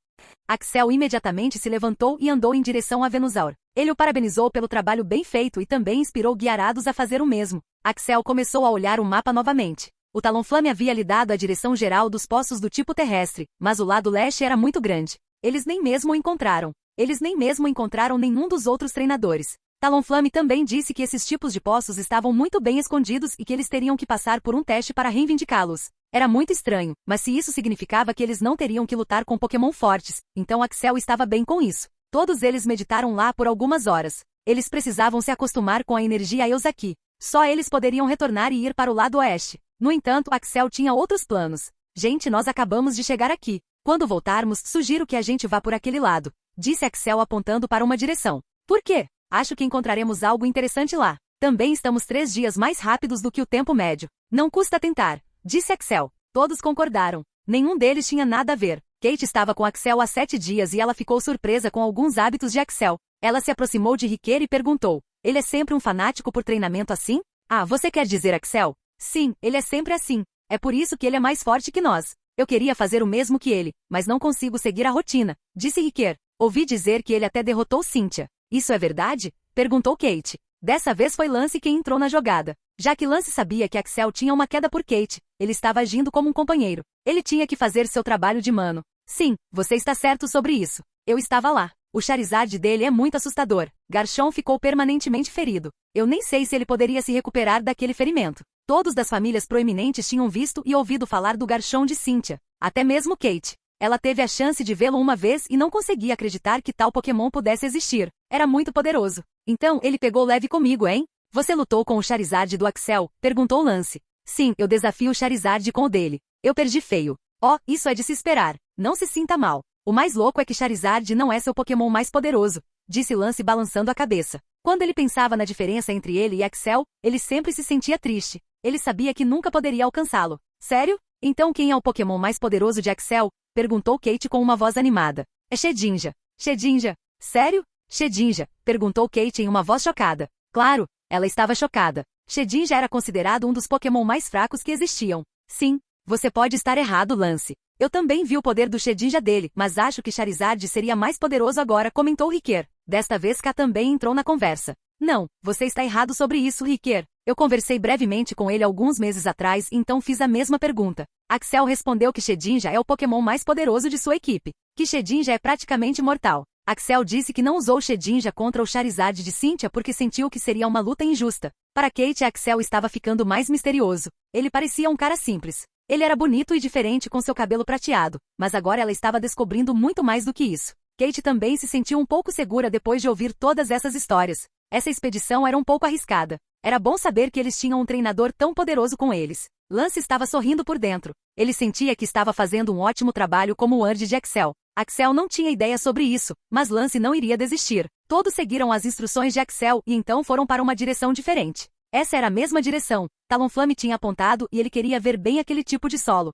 Axel imediatamente se levantou e andou em direção a Venusaur. Ele o parabenizou pelo trabalho bem feito e também inspirou Gyarados a fazer o mesmo. Axel começou a olhar o mapa novamente. O Talonflame havia lhe dado a direção geral dos poços do tipo terrestre, mas o lado leste era muito grande. Eles nem mesmo o encontraram. Eles nem mesmo encontraram nenhum dos outros treinadores. Talonflame também disse que esses tipos de poços estavam muito bem escondidos e que eles teriam que passar por um teste para reivindicá-los. Era muito estranho, mas se isso significava que eles não teriam que lutar com Pokémon fortes, então Axel estava bem com isso. Todos eles meditaram lá por algumas horas. Eles precisavam se acostumar com a energia Eos aqui. Só eles poderiam retornar e ir para o lado oeste. No entanto, Axel tinha outros planos. Gente, nós acabamos de chegar aqui. Quando voltarmos, sugiro que a gente vá por aquele lado, disse Axel apontando para uma direção. Por quê? Acho que encontraremos algo interessante lá. Também estamos 3 dias mais rápidos do que o tempo médio. Não custa tentar, disse Axel. Todos concordaram. Nenhum deles tinha nada a ver. Kate estava com Axel há 7 dias e ela ficou surpresa com alguns hábitos de Axel. Ela se aproximou de Riquet e perguntou. Ele é sempre um fanático por treinamento assim? Ah, você quer dizer Axel? Sim, ele é sempre assim. É por isso que ele é mais forte que nós. Eu queria fazer o mesmo que ele, mas não consigo seguir a rotina, disse Riquet. Ouvi dizer que ele até derrotou Cynthia. Isso é verdade? Perguntou Kate. Dessa vez foi Lance quem entrou na jogada. Já que Lance sabia que Axel tinha uma queda por Kate, ele estava agindo como um companheiro. Ele tinha que fazer seu trabalho de mano. Sim, você está certo sobre isso. Eu estava lá. O Charizard dele é muito assustador. Garchomp ficou permanentemente ferido. Eu nem sei se ele poderia se recuperar daquele ferimento. Todos das famílias proeminentes tinham visto e ouvido falar do Garchomp de Cynthia. Até mesmo Kate. Ela teve a chance de vê-lo uma vez e não conseguia acreditar que tal Pokémon pudesse existir. Era muito poderoso. Então ele pegou leve comigo, hein? Você lutou com o Charizard do Axel? Perguntou Lance. Sim, eu desafio o Charizard com o dele. Eu perdi feio. Oh, isso é de se esperar. Não se sinta mal. O mais louco é que Charizard não é seu Pokémon mais poderoso, disse Lance balançando a cabeça. Quando ele pensava na diferença entre ele e Axel, ele sempre se sentia triste. Ele sabia que nunca poderia alcançá-lo. Sério? Então quem é o Pokémon mais poderoso de Axel? Perguntou Kate com uma voz animada. É Shedinja. Shedinja? Sério? Shedinja? Perguntou Kate em uma voz chocada. Claro, ela estava chocada. Shedinja era considerado um dos Pokémon mais fracos que existiam. Sim, você pode estar errado, Lance. Eu também vi o poder do Shedinja dele, mas acho que Charizard seria mais poderoso agora, comentou Riquer. Desta vez K também entrou na conversa. Não, você está errado sobre isso, Riquer. Eu conversei brevemente com ele alguns meses atrás, então fiz a mesma pergunta. Axel respondeu que Shedinja é o Pokémon mais poderoso de sua equipe. Que Shedinja é praticamente mortal. Axel disse que não usou Shedinja contra o Charizard de Cynthia porque sentiu que seria uma luta injusta. Para Kate, Axel estava ficando mais misterioso. Ele parecia um cara simples. Ele era bonito e diferente com seu cabelo prateado, mas agora ela estava descobrindo muito mais do que isso. Kate também se sentiu um pouco segura depois de ouvir todas essas histórias. Essa expedição era um pouco arriscada. Era bom saber que eles tinham um treinador tão poderoso com eles. Lance estava sorrindo por dentro. Ele sentia que estava fazendo um ótimo trabalho como o Urd de Axel. Axel não tinha ideia sobre isso, mas Lance não iria desistir. Todos seguiram as instruções de Axel e então foram para uma direção diferente. Essa era a mesma direção. Talonflame tinha apontado e ele queria ver bem aquele tipo de solo.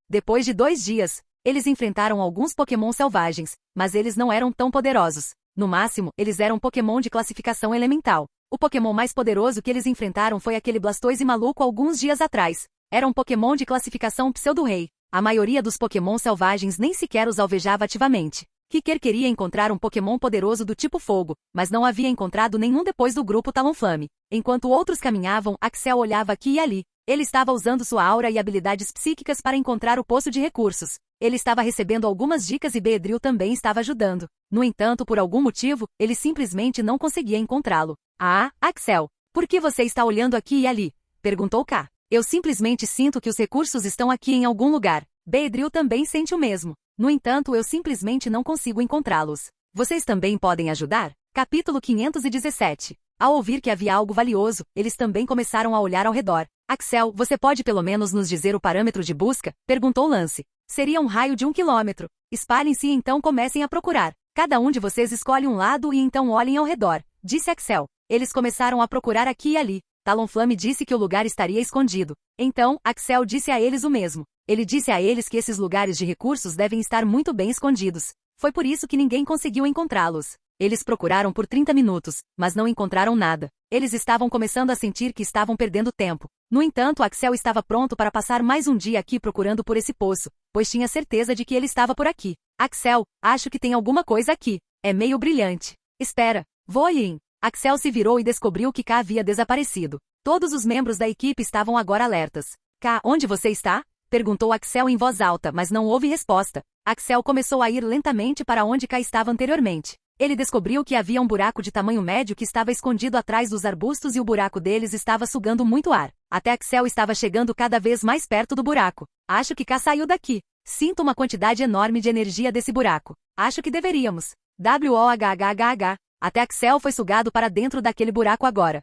Depois de 2 dias, eles enfrentaram alguns Pokémon selvagens, mas eles não eram tão poderosos. No máximo, eles eram Pokémon de classificação elemental. O Pokémon mais poderoso que eles enfrentaram foi aquele Blastoise maluco alguns dias atrás. Era um Pokémon de classificação Pseudo-Rei. A maioria dos Pokémon selvagens nem sequer os alvejava ativamente. Riquer queria encontrar um Pokémon poderoso do tipo fogo, mas não havia encontrado nenhum depois do grupo Talonflame. Enquanto outros caminhavam, Axel olhava aqui e ali. Ele estava usando sua aura e habilidades psíquicas para encontrar o poço de recursos. Ele estava recebendo algumas dicas e Beedrill também estava ajudando. No entanto, por algum motivo, ele simplesmente não conseguia encontrá-lo. Ah, Axel, por que você está olhando aqui e ali? Perguntou K. Eu simplesmente sinto que os recursos estão aqui em algum lugar. Beedrill também sente o mesmo. No entanto, eu simplesmente não consigo encontrá-los. Vocês também podem ajudar? Capítulo 517. Ao ouvir que havia algo valioso, eles também começaram a olhar ao redor. Axel, você pode pelo menos nos dizer o parâmetro de busca? Perguntou Lance. Seria um raio de 1 quilômetro. Espalhem-se e então comecem a procurar. Cada um de vocês escolhe um lado e então olhem ao redor, disse Axel. Eles começaram a procurar aqui e ali. Talonflame disse que o lugar estaria escondido. Então, Axel disse a eles o mesmo. Ele disse a eles que esses lugares de recursos devem estar muito bem escondidos. Foi por isso que ninguém conseguiu encontrá-los. Eles procuraram por 30 minutos, mas não encontraram nada. Eles estavam começando a sentir que estavam perdendo tempo. No entanto, Axel estava pronto para passar mais um dia aqui procurando por esse poço, pois tinha certeza de que ele estava por aqui. Axel, acho que tem alguma coisa aqui. É meio brilhante. Espera, voem. Axel se virou e descobriu que K havia desaparecido. Todos os membros da equipe estavam agora alertas. K, onde você está? Perguntou Axel em voz alta, mas não houve resposta. Axel começou a ir lentamente para onde K estava anteriormente. Ele descobriu que havia um buraco de tamanho médio que estava escondido atrás dos arbustos e o buraco deles estava sugando muito ar. Até Axel estava chegando cada vez mais perto do buraco. Acho que K saiu daqui. Sinto uma quantidade enorme de energia desse buraco. Acho que deveríamos. WOHHH. Até Axel foi sugado para dentro daquele buraco agora.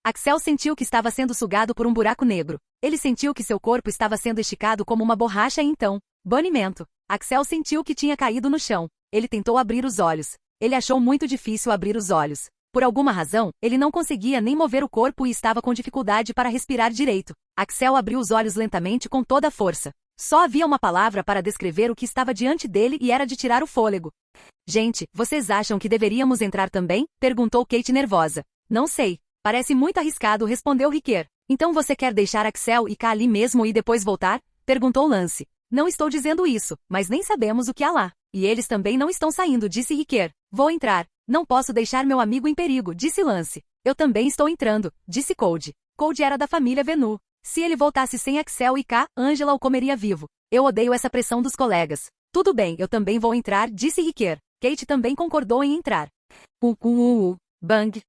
Axel sentiu que estava sendo sugado por um buraco negro. Ele sentiu que seu corpo estava sendo esticado como uma borracha e então, banimento. Axel sentiu que tinha caído no chão. Ele tentou abrir os olhos. Ele achou muito difícil abrir os olhos. Por alguma razão, ele não conseguia nem mover o corpo e estava com dificuldade para respirar direito. Axel abriu os olhos lentamente com toda a força. Só havia uma palavra para descrever o que estava diante dele e era de tirar o fôlego. Gente, vocês acham que deveríamos entrar também? Perguntou Kate nervosa. Não sei. Parece muito arriscado, respondeu Riquer. Então você quer deixar Axel e K ali mesmo e depois voltar? Perguntou Lance. Não estou dizendo isso, mas nem sabemos o que há lá. E eles também não estão saindo, disse Riquer. Vou entrar. Não posso deixar meu amigo em perigo, disse Lance. Eu também estou entrando, disse Cold. Cold era da família Venu. Se ele voltasse sem Axel e K, Angela o comeria vivo. Eu odeio essa pressão dos colegas. Tudo bem, eu também vou entrar, disse Riquer. Kate também concordou em entrar. Bang.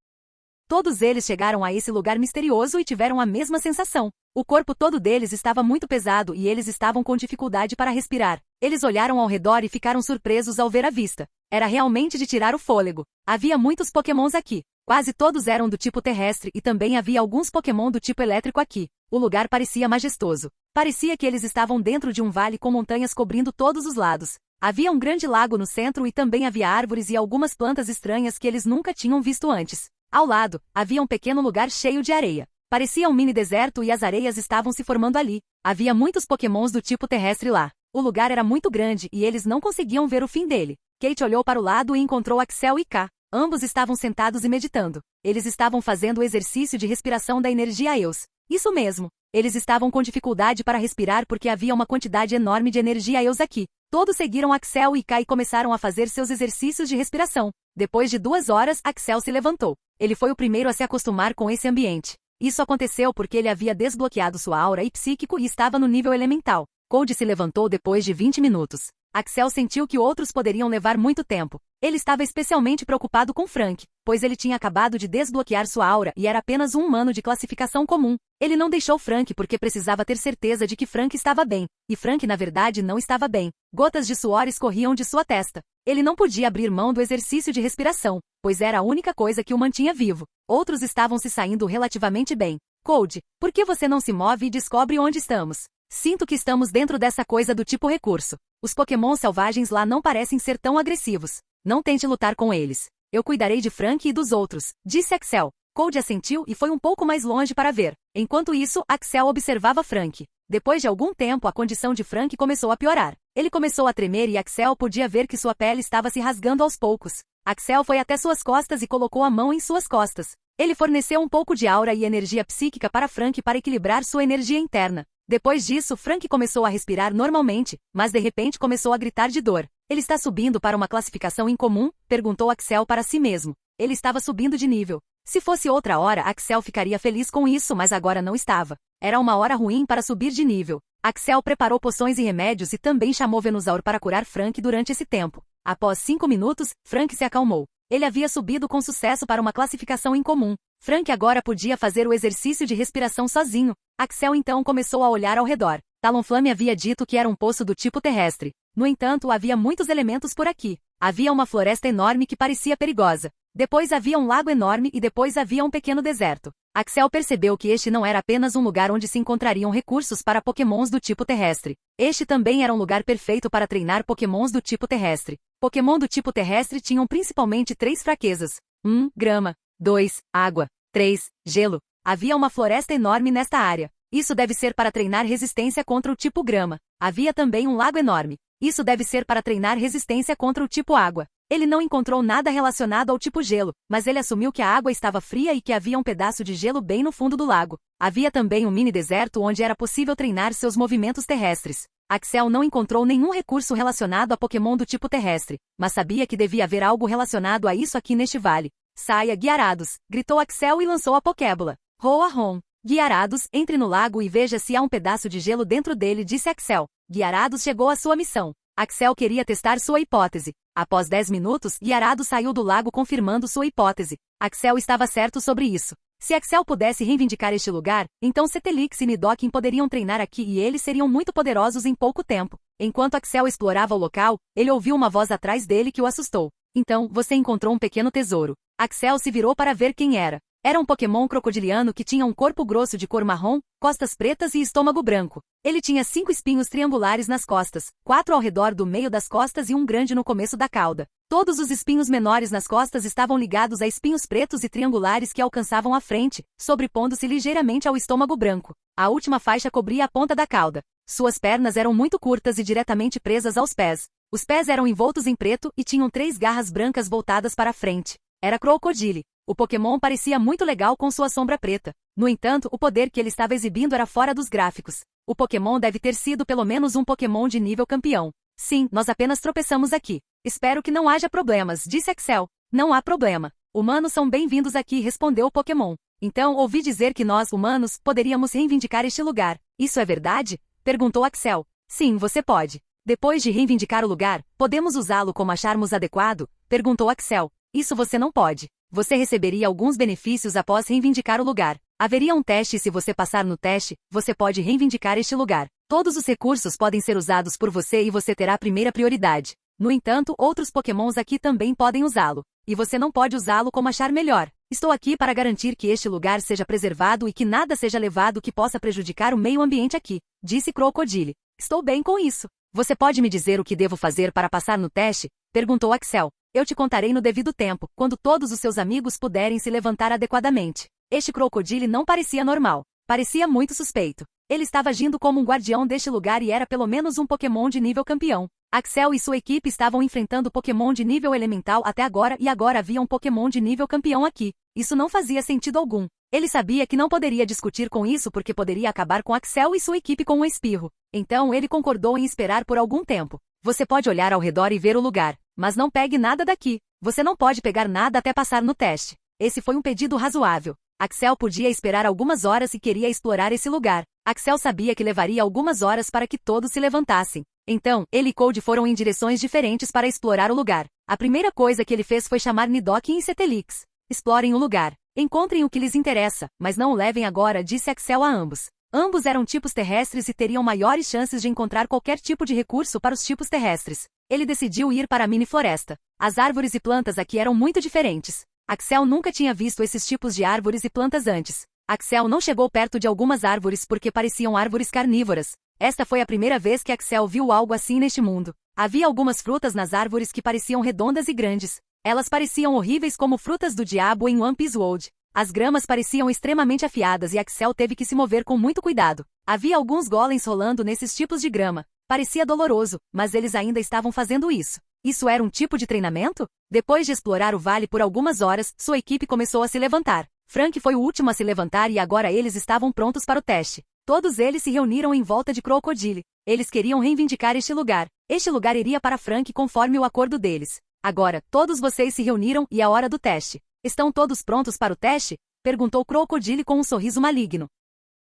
Todos eles chegaram a esse lugar misterioso e tiveram a mesma sensação. O corpo todo deles estava muito pesado e eles estavam com dificuldade para respirar. Eles olharam ao redor e ficaram surpresos ao ver a vista. Era realmente de tirar o fôlego. Havia muitos pokémons aqui. Quase todos eram do tipo terrestre e também havia alguns pokémon do tipo elétrico aqui. O lugar parecia majestoso. Parecia que eles estavam dentro de um vale com montanhas cobrindo todos os lados. Havia um grande lago no centro e também havia árvores e algumas plantas estranhas que eles nunca tinham visto antes. Ao lado, havia um pequeno lugar cheio de areia. Parecia um mini deserto e as areias estavam se formando ali. Havia muitos pokémons do tipo terrestre lá. O lugar era muito grande e eles não conseguiam ver o fim dele. Kate olhou para o lado e encontrou Axel e K. Ambos estavam sentados e meditando. Eles estavam fazendo o exercício de respiração da energia Eos. Isso mesmo. Eles estavam com dificuldade para respirar porque havia uma quantidade enorme de energia Eos aqui. Todos seguiram Axel e K e começaram a fazer seus exercícios de respiração. Depois de 2 horas, Axel se levantou. Ele foi o primeiro a se acostumar com esse ambiente. Isso aconteceu porque ele havia desbloqueado sua aura e psíquico e estava no nível elemental. Cody se levantou depois de 20 minutos. Axel sentiu que outros poderiam levar muito tempo. Ele estava especialmente preocupado com Frank, pois ele tinha acabado de desbloquear sua aura e era apenas um humano de classificação comum. Ele não deixou Frank porque precisava ter certeza de que Frank estava bem, e Frank na verdade não estava bem. Gotas de suor escorriam de sua testa. Ele não podia abrir mão do exercício de respiração, pois era a única coisa que o mantinha vivo. Outros estavam se saindo relativamente bem. Cody, por que você não se move e descobre onde estamos? Sinto que estamos dentro dessa coisa do tipo recurso. Os pokémons selvagens lá não parecem ser tão agressivos. Não tente lutar com eles. Eu cuidarei de Frank e dos outros, disse Axel. Cody assentiu e foi um pouco mais longe para ver. Enquanto isso, Axel observava Frank. Depois de algum tempo, a condição de Frank começou a piorar. Ele começou a tremer e Axel podia ver que sua pele estava se rasgando aos poucos. Axel foi até suas costas e colocou a mão em suas costas. Ele forneceu um pouco de aura e energia psíquica para Frank para equilibrar sua energia interna. Depois disso, Frank começou a respirar normalmente, mas de repente começou a gritar de dor. Ele está subindo para uma classificação incomum? Perguntou Axel para si mesmo. Ele estava subindo de nível. Se fosse outra hora, Axel ficaria feliz com isso, mas agora não estava. Era uma hora ruim para subir de nível. Axel preparou poções e remédios e também chamou Venusaur para curar Frank durante esse tempo. Após 5 minutos, Frank se acalmou. Ele havia subido com sucesso para uma classificação incomum. Frank agora podia fazer o exercício de respiração sozinho. Axel então começou a olhar ao redor. Talonflame havia dito que era um poço do tipo terrestre. No entanto, havia muitos elementos por aqui. Havia uma floresta enorme que parecia perigosa. Depois havia um lago enorme e depois havia um pequeno deserto. Axel percebeu que este não era apenas um lugar onde se encontrariam recursos para pokémons do tipo terrestre. Este também era um lugar perfeito para treinar pokémons do tipo terrestre. Pokémon do tipo terrestre tinham principalmente 3 fraquezas. 1. Grama. 2. Água. 3. Gelo. Havia uma floresta enorme nesta área. Isso deve ser para treinar resistência contra o tipo grama. Havia também um lago enorme. Isso deve ser para treinar resistência contra o tipo água. Ele não encontrou nada relacionado ao tipo gelo, mas ele assumiu que a água estava fria e que havia um pedaço de gelo bem no fundo do lago. Havia também um mini deserto onde era possível treinar seus movimentos terrestres. Axel não encontrou nenhum recurso relacionado a Pokémon do tipo terrestre, mas sabia que devia haver algo relacionado a isso aqui neste vale. Saia, Guiarados! Gritou Axel e lançou a Pokébola. Roa-rom! Guiarados, entre no lago e veja se há um pedaço de gelo dentro dele, disse Axel. Guiarados chegou à sua missão. Axel queria testar sua hipótese. Após 10 minutos, Guiarados saiu do lago confirmando sua hipótese. Axel estava certo sobre isso. Se Axel pudesse reivindicar este lugar, então Cetelix e Nidoking poderiam treinar aqui e eles seriam muito poderosos em pouco tempo. Enquanto Axel explorava o local, ele ouviu uma voz atrás dele que o assustou. Então, você encontrou um pequeno tesouro. Axel se virou para ver quem era. Era um Pokémon crocodiliano que tinha um corpo grosso de cor marrom, costas pretas e estômago branco. Ele tinha 5 espinhos triangulares nas costas, 4 ao redor do meio das costas e um grande no começo da cauda. Todos os espinhos menores nas costas estavam ligados a espinhos pretos e triangulares que alcançavam a frente, sobrepondo-se ligeiramente ao estômago branco. A última faixa cobria a ponta da cauda. Suas pernas eram muito curtas e diretamente presas aos pés. Os pés eram envoltos em preto e tinham 3 garras brancas voltadas para a frente. Era Crocodile. O Pokémon parecia muito legal com sua sombra preta. No entanto, o poder que ele estava exibindo era fora dos gráficos. O Pokémon deve ter sido pelo menos um Pokémon de nível campeão. Sim, nós apenas tropeçamos aqui. Espero que não haja problemas, disse Axel. Não há problema. Humanos são bem-vindos aqui, respondeu o Pokémon. Então, ouvi dizer que nós, humanos, poderíamos reivindicar este lugar. Isso é verdade? Perguntou Axel. Sim, você pode. Depois de reivindicar o lugar, podemos usá-lo como acharmos adequado? Perguntou Axel. Isso você não pode. Você receberia alguns benefícios após reivindicar o lugar. Haveria um teste e se você passar no teste, você pode reivindicar este lugar. Todos os recursos podem ser usados por você e você terá a primeira prioridade. No entanto, outros pokémons aqui também podem usá-lo. E você não pode usá-lo como achar melhor. Estou aqui para garantir que este lugar seja preservado e que nada seja levado que possa prejudicar o meio ambiente aqui, disse Crocodile. Estou bem com isso. Você pode me dizer o que devo fazer para passar no teste? Perguntou Axel. Eu te contarei no devido tempo, quando todos os seus amigos puderem se levantar adequadamente. Este Crocodile não parecia normal. Parecia muito suspeito. Ele estava agindo como um guardião deste lugar e era pelo menos um Pokémon de nível campeão. Axel e sua equipe estavam enfrentando Pokémon de nível elemental até agora e agora havia um Pokémon de nível campeão aqui. Isso não fazia sentido algum. Ele sabia que não poderia discutir com isso porque poderia acabar com Axel e sua equipe com um espirro. Então ele concordou em esperar por algum tempo. Você pode olhar ao redor e ver o lugar, mas não pegue nada daqui. Você não pode pegar nada até passar no teste. Esse foi um pedido razoável. Axel podia esperar algumas horas e queria explorar esse lugar. Axel sabia que levaria algumas horas para que todos se levantassem. Então, ele e Cold foram em direções diferentes para explorar o lugar. A primeira coisa que ele fez foi chamar Nidoking e Cetelix. Explorem o lugar. Encontrem o que lhes interessa, mas não o levem agora, disse Axel a ambos. Ambos eram tipos terrestres e teriam maiores chances de encontrar qualquer tipo de recurso para os tipos terrestres. Ele decidiu ir para a mini-floresta. As árvores e plantas aqui eram muito diferentes. Axel nunca tinha visto esses tipos de árvores e plantas antes. Axel não chegou perto de algumas árvores porque pareciam árvores carnívoras. Esta foi a primeira vez que Axel viu algo assim neste mundo. Havia algumas frutas nas árvores que pareciam redondas e grandes. Elas pareciam horríveis como frutas do diabo em One Piece World. As gramas pareciam extremamente afiadas e Axel teve que se mover com muito cuidado. Havia alguns golems rolando nesses tipos de grama. Parecia doloroso, mas eles ainda estavam fazendo isso. Isso era um tipo de treinamento? Depois de explorar o vale por algumas horas, sua equipe começou a se levantar. Frank foi o último a se levantar e agora eles estavam prontos para o teste. Todos eles se reuniram em volta de Crocodile. Eles queriam reivindicar este lugar. Este lugar iria para Frank conforme o acordo deles. Agora, todos vocês se reuniram e é hora do teste. Estão todos prontos para o teste? Perguntou Crocodile com um sorriso maligno.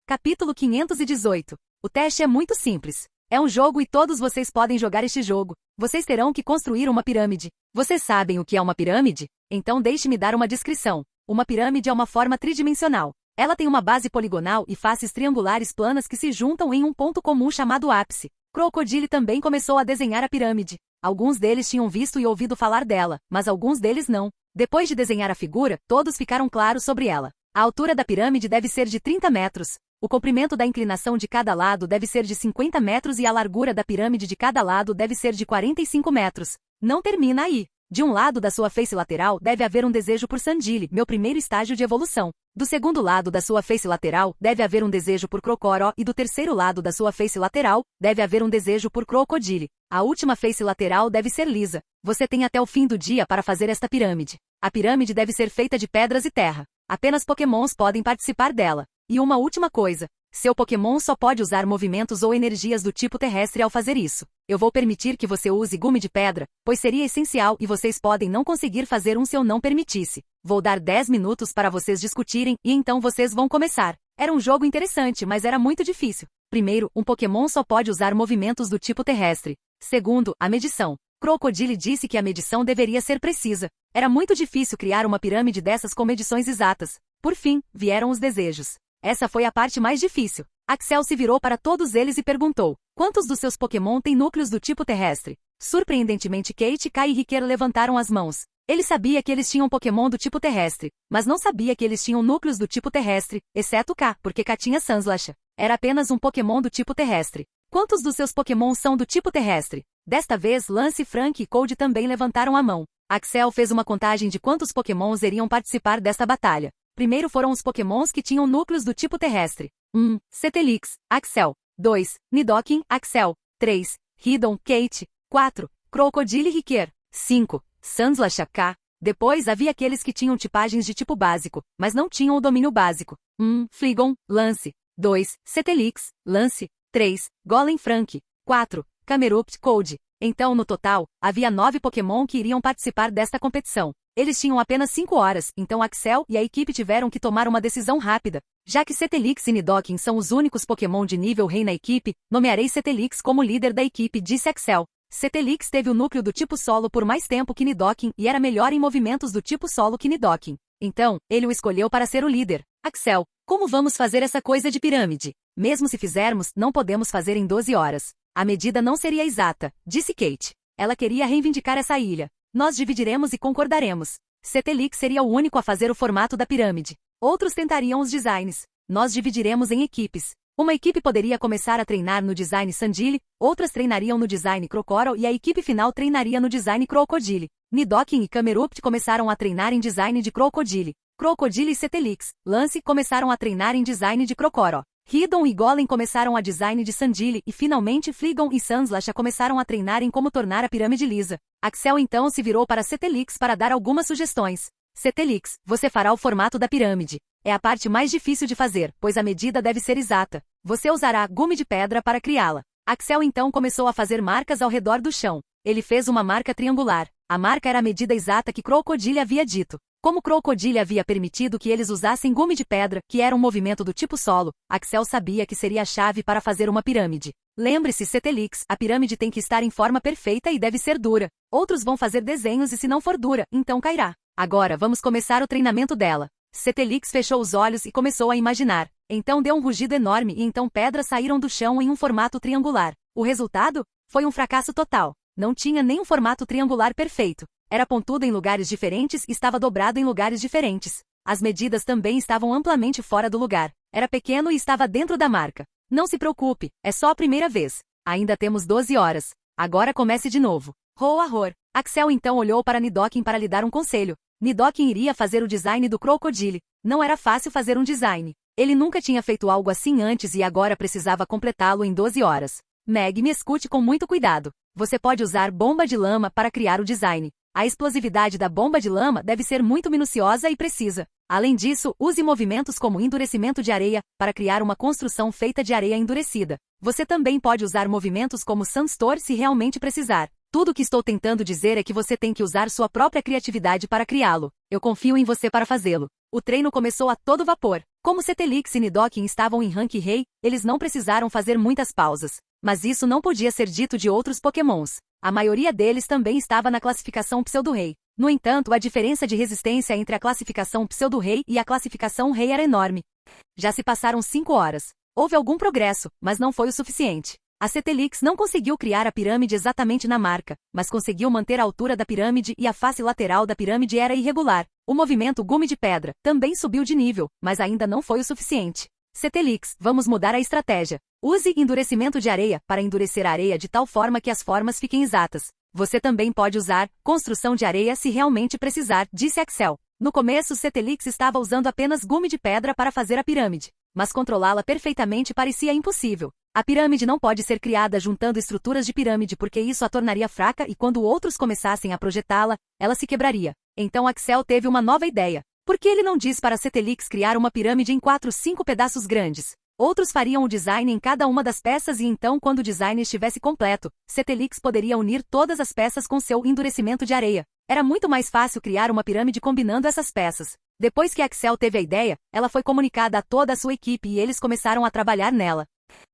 Capítulo 518. O teste é muito simples. É um jogo e todos vocês podem jogar este jogo. Vocês terão que construir uma pirâmide. Vocês sabem o que é uma pirâmide? Então deixe-me dar uma descrição. Uma pirâmide é uma forma tridimensional. Ela tem uma base poligonal e faces triangulares planas que se juntam em um ponto comum chamado ápice. Crocodile também começou a desenhar a pirâmide. Alguns deles tinham visto e ouvido falar dela, mas alguns deles não. Depois de desenhar a figura, todos ficaram claros sobre ela. A altura da pirâmide deve ser de 30 metros. O comprimento da inclinação de cada lado deve ser de 50 metros e a largura da pirâmide de cada lado deve ser de 45 metros. Não termina aí. De um lado da sua face lateral deve haver um desejo por Sandile, meu primeiro estágio de evolução. Do segundo lado da sua face lateral deve haver um desejo por Crocoro e do terceiro lado da sua face lateral deve haver um desejo por Crocodile. A última face lateral deve ser lisa. Você tem até o fim do dia para fazer esta pirâmide. A pirâmide deve ser feita de pedras e terra. Apenas Pokémons podem participar dela. E uma última coisa. Seu Pokémon só pode usar movimentos ou energias do tipo terrestre ao fazer isso. Eu vou permitir que você use gume de pedra, pois seria essencial e vocês podem não conseguir fazer um se eu não permitisse. Vou dar 10 minutos para vocês discutirem e então vocês vão começar. Era um jogo interessante, mas era muito difícil. Primeiro, um Pokémon só pode usar movimentos do tipo terrestre. Segundo, a medição. Crocodile disse que a medição deveria ser precisa. Era muito difícil criar uma pirâmide dessas com medições exatas. Por fim, vieram os desejos. Essa foi a parte mais difícil. Axel se virou para todos eles e perguntou: quantos dos seus Pokémon têm núcleos do tipo terrestre? Surpreendentemente Kate, Kai e Riquer levantaram as mãos. Ele sabia que eles tinham Pokémon do tipo terrestre, mas não sabia que eles tinham núcleos do tipo terrestre, exceto K, porque K tinha Sandslash. Era apenas um Pokémon do tipo terrestre. Quantos dos seus Pokémon são do tipo terrestre? Desta vez Lance, Frank e Cold também levantaram a mão. Axel fez uma contagem de quantos Pokémons iriam participar desta batalha. Primeiro foram os Pokémons que tinham núcleos do tipo terrestre. 1. Cetelix, Axel. 2. Nidoking, Axel. 3. Hiddon, Kate. 4. Crocodile e Riquer. 5. Sandslash, K. Depois havia aqueles que tinham tipagens de tipo básico, mas não tinham o domínio básico. 1. Flygon, Lance. 2. Cetelix, Lance. 3. Golem, Frank. 4. Camerupt, Cold. Então, no total, havia 9 Pokémon que iriam participar desta competição. Eles tinham apenas 5 horas, então Axel e a equipe tiveram que tomar uma decisão rápida. Já que Cetelix e Nidoking são os únicos Pokémon de nível rei na equipe, nomearei Cetelix como líder da equipe, disse Axel. Cetelix teve o núcleo do tipo solo por mais tempo que Nidoking e era melhor em movimentos do tipo solo que Nidoking. Então, ele o escolheu para ser o líder. Axel, como vamos fazer essa coisa de pirâmide? Mesmo se fizermos, não podemos fazer em 12 horas. A medida não seria exata, disse Kate. Ela queria reivindicar essa ilha. Nós dividiremos e concordaremos. Cetelix seria o único a fazer o formato da pirâmide. Outros tentariam os designs. Nós dividiremos em equipes. Uma equipe poderia começar a treinar no design Sandile, outras treinariam no design Crocodile e a equipe final treinaria no design Crocodile. Nidoking e Camerupt começaram a treinar em design de Crocodile. Crocodile e Cetelix, Lance começaram a treinar em design de Crocoro. Hiddon e Golem começaram a design de Sandile e finalmente Fleagon e Sandslash começaram a treinar em como tornar a pirâmide lisa. Axel então se virou para Cetelix para dar algumas sugestões. Cetelix, você fará o formato da pirâmide. É a parte mais difícil de fazer, pois a medida deve ser exata. Você usará gume de pedra para criá-la. Axel então começou a fazer marcas ao redor do chão. Ele fez uma marca triangular. A marca era a medida exata que Crocodile havia dito. Como Crocodile havia permitido que eles usassem gume de pedra, que era um movimento do tipo solo, Axel sabia que seria a chave para fazer uma pirâmide. Lembre-se, Cetelix, a pirâmide tem que estar em forma perfeita e deve ser dura. Outros vão fazer desenhos e se não for dura, então cairá. Agora vamos começar o treinamento dela. Cetelix fechou os olhos e começou a imaginar. Então deu um rugido enorme e então pedras saíram do chão em um formato triangular. O resultado? Foi um fracasso total. Não tinha nem um formato triangular perfeito. Era pontudo em lugares diferentes e estava dobrado em lugares diferentes. As medidas também estavam amplamente fora do lugar. Era pequeno e estava dentro da marca. Não se preocupe, é só a primeira vez. Ainda temos 12 horas. Agora comece de novo. Horror. Axel então olhou para Nidoking para lhe dar um conselho. Nidoking iria fazer o design do Crocodile. Não era fácil fazer um design. Ele nunca tinha feito algo assim antes e agora precisava completá-lo em 12 horas. Meg, me escute com muito cuidado. Você pode usar bomba de lama para criar o design. A explosividade da bomba de lama deve ser muito minuciosa e precisa. Além disso, use movimentos como endurecimento de areia para criar uma construção feita de areia endurecida. Você também pode usar movimentos como Sandstorm se realmente precisar. Tudo o que estou tentando dizer é que você tem que usar sua própria criatividade para criá-lo. Eu confio em você para fazê-lo. O treino começou a todo vapor. Como Cetelix e Nidoking estavam em rank rei, eles não precisaram fazer muitas pausas. Mas isso não podia ser dito de outros pokémons. A maioria deles também estava na classificação Pseudo-Rei. No entanto, a diferença de resistência entre a classificação Pseudo-Rei e a classificação Rei era enorme. Já se passaram 5 horas. Houve algum progresso, mas não foi o suficiente. A Cetelix não conseguiu criar a pirâmide exatamente na marca, mas conseguiu manter a altura da pirâmide e a face lateral da pirâmide era irregular. O movimento gume de pedra também subiu de nível, mas ainda não foi o suficiente. Cetelix, vamos mudar a estratégia. Use endurecimento de areia para endurecer a areia de tal forma que as formas fiquem exatas. Você também pode usar construção de areia se realmente precisar, disse Axel. No começo, Cetelix estava usando apenas gume de pedra para fazer a pirâmide, mas controlá-la perfeitamente parecia impossível. A pirâmide não pode ser criada juntando estruturas de pirâmide porque isso a tornaria fraca e quando outros começassem a projetá-la, ela se quebraria. Então Axel teve uma nova ideia. Por que ele não diz para Cetelix criar uma pirâmide em 4-5 pedaços grandes? Outros fariam o design em cada uma das peças e então quando o design estivesse completo, Cetelix poderia unir todas as peças com seu endurecimento de areia. Era muito mais fácil criar uma pirâmide combinando essas peças. Depois que Axel teve a ideia, ela foi comunicada a toda a sua equipe e eles começaram a trabalhar nela.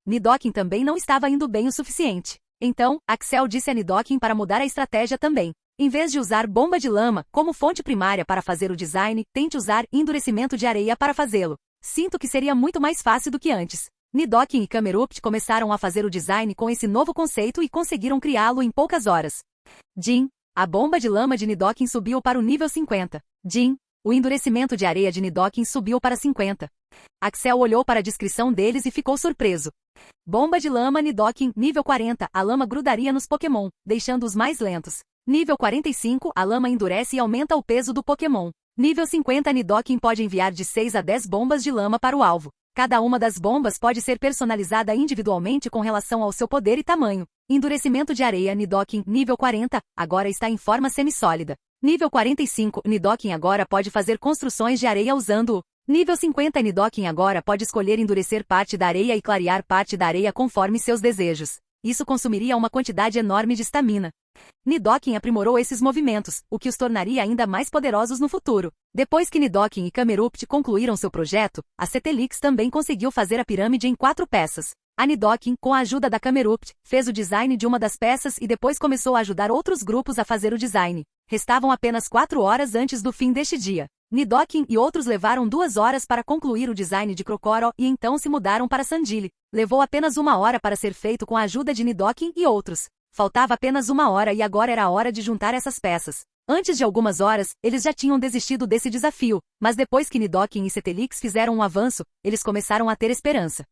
Nidoking também não estava indo bem o suficiente. Então, Axel disse a Nidoking para mudar a estratégia também. Em vez de usar bomba de lama como fonte primária para fazer o design, tente usar endurecimento de areia para fazê-lo. Sinto que seria muito mais fácil do que antes. Nidoking e Camerupt começaram a fazer o design com esse novo conceito e conseguiram criá-lo em poucas horas. Jin, a bomba de lama de Nidoking subiu para o nível 50. Jin, o endurecimento de areia de Nidoking subiu para 50. Axel olhou para a descrição deles e ficou surpreso. Bomba de lama Nidoking, nível 40, a lama grudaria nos Pokémon, deixando-os mais lentos. Nível 45, a lama endurece e aumenta o peso do Pokémon. Nível 50, Nidoking pode enviar de 6 a 10 bombas de lama para o alvo. Cada uma das bombas pode ser personalizada individualmente com relação ao seu poder e tamanho. Endurecimento de areia Nidoking, nível 40, agora está em forma semissólida. Nível 45, Nidoking agora pode fazer construções de areia usando-o. Nível 50, Nidoking agora pode escolher endurecer parte da areia e clarear parte da areia conforme seus desejos. Isso consumiria uma quantidade enorme de estamina. Nidoking aprimorou esses movimentos, o que os tornaria ainda mais poderosos no futuro. Depois que Nidoking e Camerupt concluíram seu projeto, a Cetelix também conseguiu fazer a pirâmide em 4 peças. A Nidoking, com a ajuda da Camerupt, fez o design de uma das peças e depois começou a ajudar outros grupos a fazer o design. Restavam apenas 4 horas antes do fim deste dia. Nidoking e outros levaram 2 horas para concluir o design de Crocoro e então se mudaram para Sandile. Levou apenas 1 hora para ser feito com a ajuda de Nidoking e outros. Faltava apenas 1 hora e agora era a hora de juntar essas peças. Antes de algumas horas, eles já tinham desistido desse desafio, mas depois que Nidoking e Cetelix fizeram um avanço, eles começaram a ter esperança.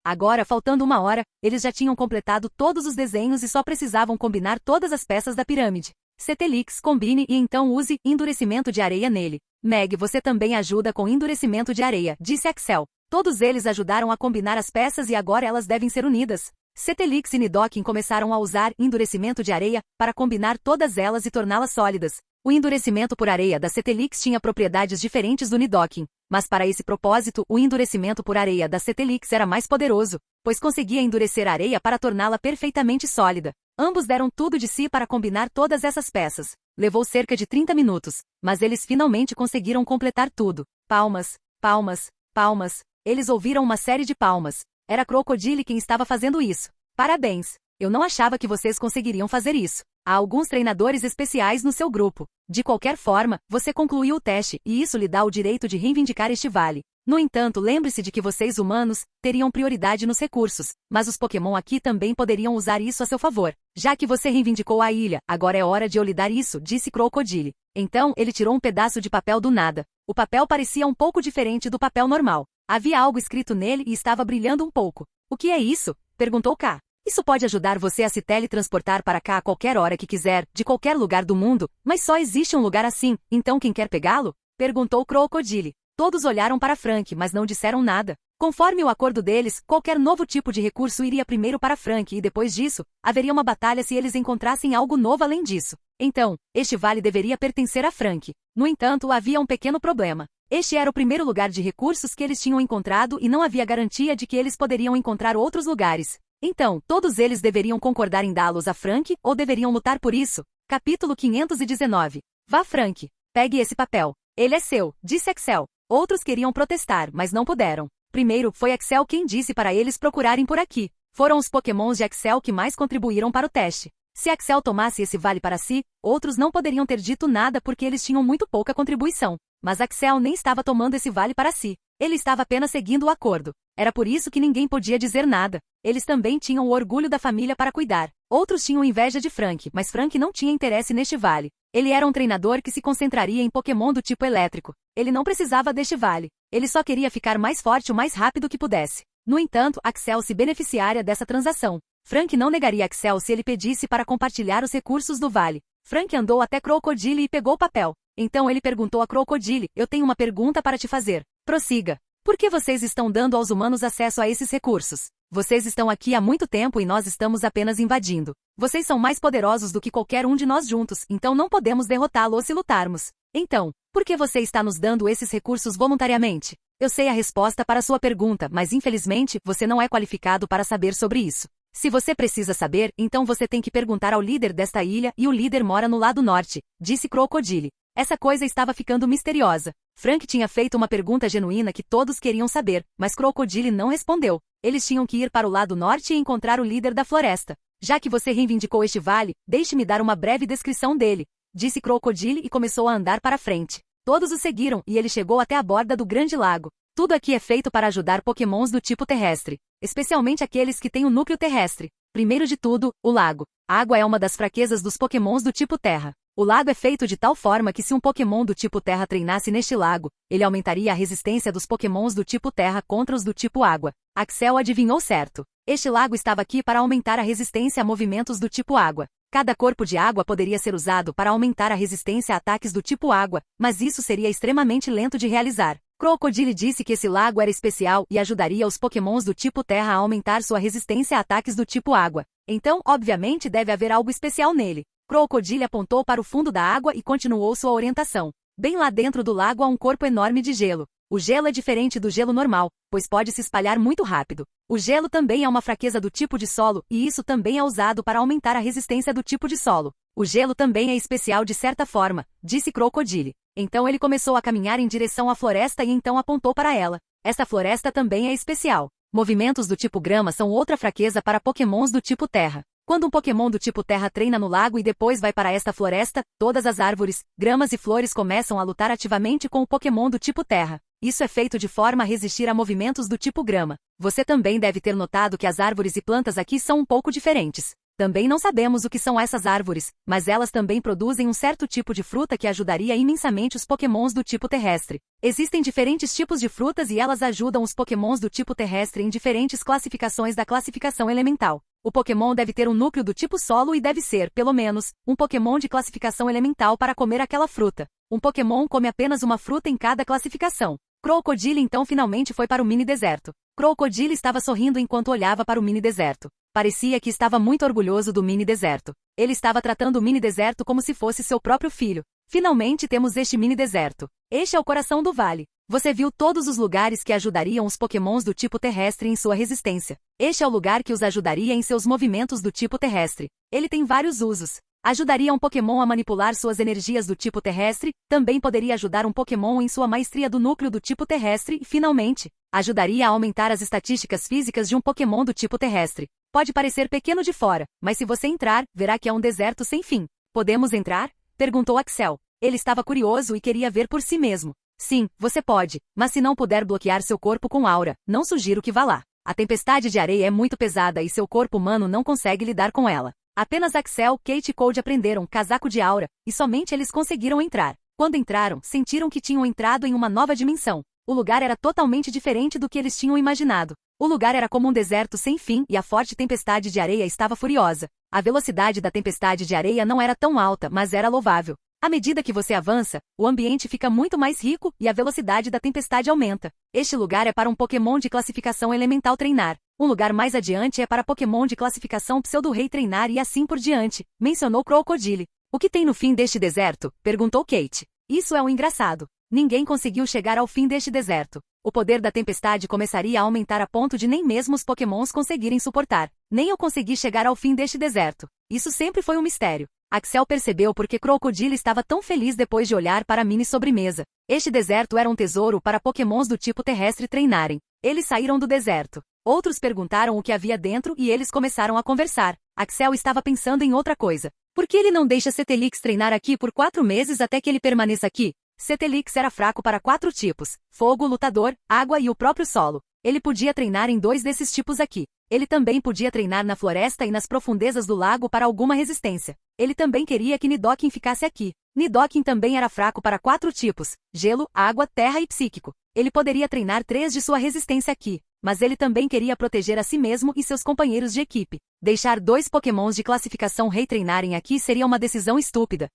Agora, faltando 1 hora, eles já tinham completado todos os desenhos e só precisavam combinar todas as peças da pirâmide. Cetelix, combine e então use endurecimento de areia nele. Meg, você também ajuda com endurecimento de areia, disse Axel. Todos eles ajudaram a combinar as peças e agora elas devem ser unidas. Cetelix e Nidoking começaram a usar endurecimento de areia para combinar todas elas e torná-las sólidas. O endurecimento por areia da Cetelix tinha propriedades diferentes do Nidoking, mas para esse propósito o endurecimento por areia da Cetelix era mais poderoso, pois conseguia endurecer a areia para torná-la perfeitamente sólida. Ambos deram tudo de si para combinar todas essas peças. Levou cerca de 30 minutos, mas eles finalmente conseguiram completar tudo. Palmas, palmas, palmas. Eles ouviram uma série de palmas. Era Crocodile quem estava fazendo isso. Parabéns! Eu não achava que vocês conseguiriam fazer isso. Há alguns treinadores especiais no seu grupo. De qualquer forma, você concluiu o teste, e isso lhe dá o direito de reivindicar este vale. No entanto, lembre-se de que vocês humanos teriam prioridade nos recursos, mas os Pokémon aqui também poderiam usar isso a seu favor. Já que você reivindicou a ilha, agora é hora de eu lhe dar isso, disse Crocodile. Então, ele tirou um pedaço de papel do nada. O papel parecia um pouco diferente do papel normal. Havia algo escrito nele e estava brilhando um pouco. O que é isso? Perguntou K. Isso pode ajudar você a se teletransportar para cá a qualquer hora que quiser, de qualquer lugar do mundo, mas só existe um lugar assim, então quem quer pegá-lo? Perguntou Crocodile. Todos olharam para Frank, mas não disseram nada. Conforme o acordo deles, qualquer novo tipo de recurso iria primeiro para Frank e depois disso, haveria uma batalha se eles encontrassem algo novo além disso. Então, este vale deveria pertencer a Frank. No entanto, havia um pequeno problema. Este era o primeiro lugar de recursos que eles tinham encontrado e não havia garantia de que eles poderiam encontrar outros lugares. Então, todos eles deveriam concordar em dá-los a Frank ou deveriam lutar por isso? Capítulo 519. Vá Frank. Pegue esse papel. Ele é seu, disse Axel. Outros queriam protestar, mas não puderam. Primeiro, foi Axel quem disse para eles procurarem por aqui. Foram os Pokémons de Axel que mais contribuíram para o teste. Se Axel tomasse esse vale para si, outros não poderiam ter dito nada porque eles tinham muito pouca contribuição. Mas Axel nem estava tomando esse vale para si. Ele estava apenas seguindo o acordo. Era por isso que ninguém podia dizer nada. Eles também tinham o orgulho da família para cuidar. Outros tinham inveja de Frank, mas Frank não tinha interesse neste vale. Ele era um treinador que se concentraria em Pokémon do tipo elétrico. Ele não precisava deste vale. Ele só queria ficar mais forte o mais rápido que pudesse. No entanto, Axel se beneficiaria dessa transação. Frank não negaria Axel se ele pedisse para compartilhar os recursos do vale. Frank andou até Crocodile e pegou o papel. Então ele perguntou a Crocodile, eu tenho uma pergunta para te fazer. Prossiga. Por que vocês estão dando aos humanos acesso a esses recursos? Vocês estão aqui há muito tempo e nós estamos apenas invadindo. Vocês são mais poderosos do que qualquer um de nós juntos, então não podemos derrotá-los se lutarmos. Então, por que você está nos dando esses recursos voluntariamente? Eu sei a resposta para sua pergunta, mas infelizmente, você não é qualificado para saber sobre isso. Se você precisa saber, então você tem que perguntar ao líder desta ilha e o líder mora no lado norte, disse Crocodile. Essa coisa estava ficando misteriosa. Frank tinha feito uma pergunta genuína que todos queriam saber, mas Crocodile não respondeu. Eles tinham que ir para o lado norte e encontrar o líder da floresta. Já que você reivindicou este vale, deixe-me dar uma breve descrição dele, disse Crocodile e começou a andar para frente. Todos o seguiram e ele chegou até a borda do grande lago. Tudo aqui é feito para ajudar Pokémons do tipo terrestre, especialmente aqueles que têm o núcleo terrestre. Primeiro de tudo, o lago. A água é uma das fraquezas dos Pokémons do tipo terra. O lago é feito de tal forma que se um Pokémon do tipo terra treinasse neste lago, ele aumentaria a resistência dos Pokémons do tipo terra contra os do tipo água. Axel adivinhou certo. Este lago estava aqui para aumentar a resistência a movimentos do tipo água. Cada corpo de água poderia ser usado para aumentar a resistência a ataques do tipo água, mas isso seria extremamente lento de realizar. Crocodile disse que esse lago era especial e ajudaria os Pokémons do tipo terra a aumentar sua resistência a ataques do tipo água. Então, obviamente, deve haver algo especial nele. Crocodile apontou para o fundo da água e continuou sua orientação. Bem lá dentro do lago há um corpo enorme de gelo. O gelo é diferente do gelo normal, pois pode se espalhar muito rápido. O gelo também é uma fraqueza do tipo de solo, e isso também é usado para aumentar a resistência do tipo de solo. O gelo também é especial de certa forma, disse Crocodile. Então ele começou a caminhar em direção à floresta e então apontou para ela. Esta floresta também é especial. Movimentos do tipo grama são outra fraqueza para pokémons do tipo terra. Quando um pokémon do tipo terra treina no lago e depois vai para esta floresta, todas as árvores, gramas e flores começam a lutar ativamente com o pokémon do tipo terra. Isso é feito de forma a resistir a movimentos do tipo grama. Você também deve ter notado que as árvores e plantas aqui são um pouco diferentes. Também não sabemos o que são essas árvores, mas elas também produzem um certo tipo de fruta que ajudaria imensamente os pokémons do tipo terrestre. Existem diferentes tipos de frutas e elas ajudam os pokémons do tipo terrestre em diferentes classificações da classificação elemental. O pokémon deve ter um núcleo do tipo solo e deve ser, pelo menos, um pokémon de classificação elemental para comer aquela fruta. Um pokémon come apenas uma fruta em cada classificação. Crocodile então finalmente foi para o mini deserto. Crocodile estava sorrindo enquanto olhava para o mini deserto. Parecia que estava muito orgulhoso do mini deserto. Ele estava tratando o mini deserto como se fosse seu próprio filho. Finalmente temos este mini deserto. Este é o coração do vale. Você viu todos os lugares que ajudariam os pokémons do tipo terrestre em sua resistência. Este é o lugar que os ajudaria em seus movimentos do tipo terrestre. Ele tem vários usos. Ajudaria um pokémon a manipular suas energias do tipo terrestre, também poderia ajudar um pokémon em sua maestria do núcleo do tipo terrestre e, finalmente, ajudaria a aumentar as estatísticas físicas de um pokémon do tipo terrestre. Pode parecer pequeno de fora, mas se você entrar, verá que é um deserto sem fim. Podemos entrar? Perguntou Axel. Ele estava curioso e queria ver por si mesmo. Sim, você pode, mas se não puder bloquear seu corpo com aura, não sugiro que vá lá. A tempestade de areia é muito pesada e seu corpo humano não consegue lidar com ela. Apenas Axel, Kate e Cold aprenderam casaco de aura, e somente eles conseguiram entrar. Quando entraram, sentiram que tinham entrado em uma nova dimensão. O lugar era totalmente diferente do que eles tinham imaginado. O lugar era como um deserto sem fim e a forte tempestade de areia estava furiosa. A velocidade da tempestade de areia não era tão alta, mas era louvável. À medida que você avança, o ambiente fica muito mais rico e a velocidade da tempestade aumenta. Este lugar é para um Pokémon de classificação elemental treinar. Um lugar mais adiante é para Pokémon de classificação pseudo-rei treinar e assim por diante, mencionou Crocodile. O que tem no fim deste deserto? Perguntou Kate. Isso é um engraçado. Ninguém conseguiu chegar ao fim deste deserto. O poder da tempestade começaria a aumentar a ponto de nem mesmo os Pokémons conseguirem suportar. Nem eu consegui chegar ao fim deste deserto. Isso sempre foi um mistério. Axel percebeu porque Crocodile estava tão feliz depois de olhar para a mini sobremesa. Este deserto era um tesouro para Pokémons do tipo terrestre treinarem. Eles saíram do deserto. Outros perguntaram o que havia dentro e eles começaram a conversar. Axel estava pensando em outra coisa. Por que ele não deixa Cetelix treinar aqui por 4 meses até que ele permaneça aqui? Cetelix era fraco para 4 tipos: fogo, lutador, água e o próprio solo. Ele podia treinar em 2 desses tipos aqui. Ele também podia treinar na floresta e nas profundezas do lago para alguma resistência. Ele também queria que Nidoking ficasse aqui. Nidoking também era fraco para 4 tipos: gelo, água, terra e psíquico. Ele poderia treinar 3 de sua resistência aqui, mas ele também queria proteger a si mesmo e seus companheiros de equipe. Deixar 2 pokémons de classificação rei treinarem aqui seria uma decisão estúpida.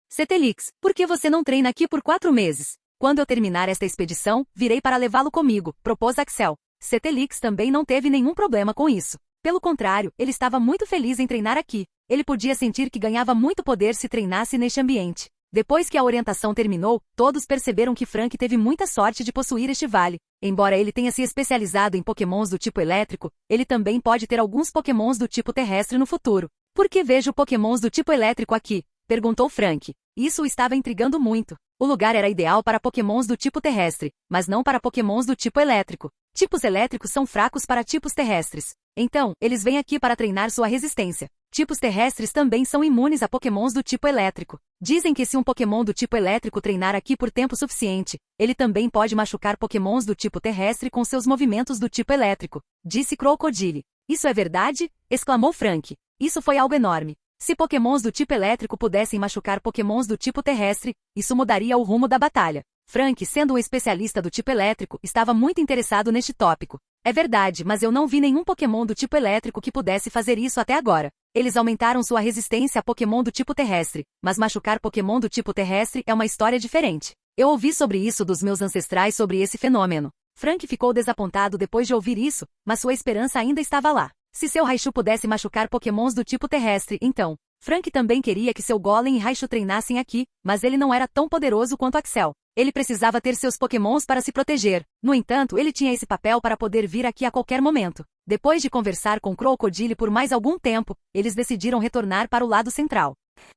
Cetelix, por que você não treina aqui por 4 meses? Quando eu terminar esta expedição, virei para levá-lo comigo, propôs Axel. Cetelix também não teve nenhum problema com isso. Pelo contrário, ele estava muito feliz em treinar aqui. Ele podia sentir que ganhava muito poder se treinasse neste ambiente. Depois que a orientação terminou, todos perceberam que Frank teve muita sorte de possuir este vale. Embora ele tenha se especializado em pokémons do tipo elétrico, ele também pode ter alguns pokémons do tipo terrestre no futuro. Por que vejo pokémons do tipo elétrico aqui? Perguntou Frank. Isso o estava intrigando muito. O lugar era ideal para pokémons do tipo terrestre, mas não para pokémons do tipo elétrico. Tipos elétricos são fracos para tipos terrestres. Então, eles vêm aqui para treinar sua resistência. Tipos terrestres também são imunes a pokémons do tipo elétrico. Dizem que se um pokémon do tipo elétrico treinar aqui por tempo suficiente, ele também pode machucar pokémons do tipo terrestre com seus movimentos do tipo elétrico, disse Crocodile. Isso é verdade? Exclamou Frank. Isso foi algo enorme. Se pokémons do tipo elétrico pudessem machucar pokémons do tipo terrestre, isso mudaria o rumo da batalha. Frank, sendo um especialista do tipo elétrico, estava muito interessado neste tópico. É verdade, mas eu não vi nenhum pokémon do tipo elétrico que pudesse fazer isso até agora. Eles aumentaram sua resistência a pokémon do tipo terrestre, mas machucar pokémon do tipo terrestre é uma história diferente. Eu ouvi sobre isso dos meus ancestrais sobre esse fenômeno. Frank ficou desapontado depois de ouvir isso, mas sua esperança ainda estava lá. Se seu Raichu pudesse machucar pokémons do tipo terrestre, então... Frank também queria que seu Golem e Raichu treinassem aqui, mas ele não era tão poderoso quanto Axel. Ele precisava ter seus pokémons para se proteger. No entanto, ele tinha esse papel para poder vir aqui a qualquer momento. Depois de conversar com Crocodile por mais algum tempo, eles decidiram retornar para o lado central.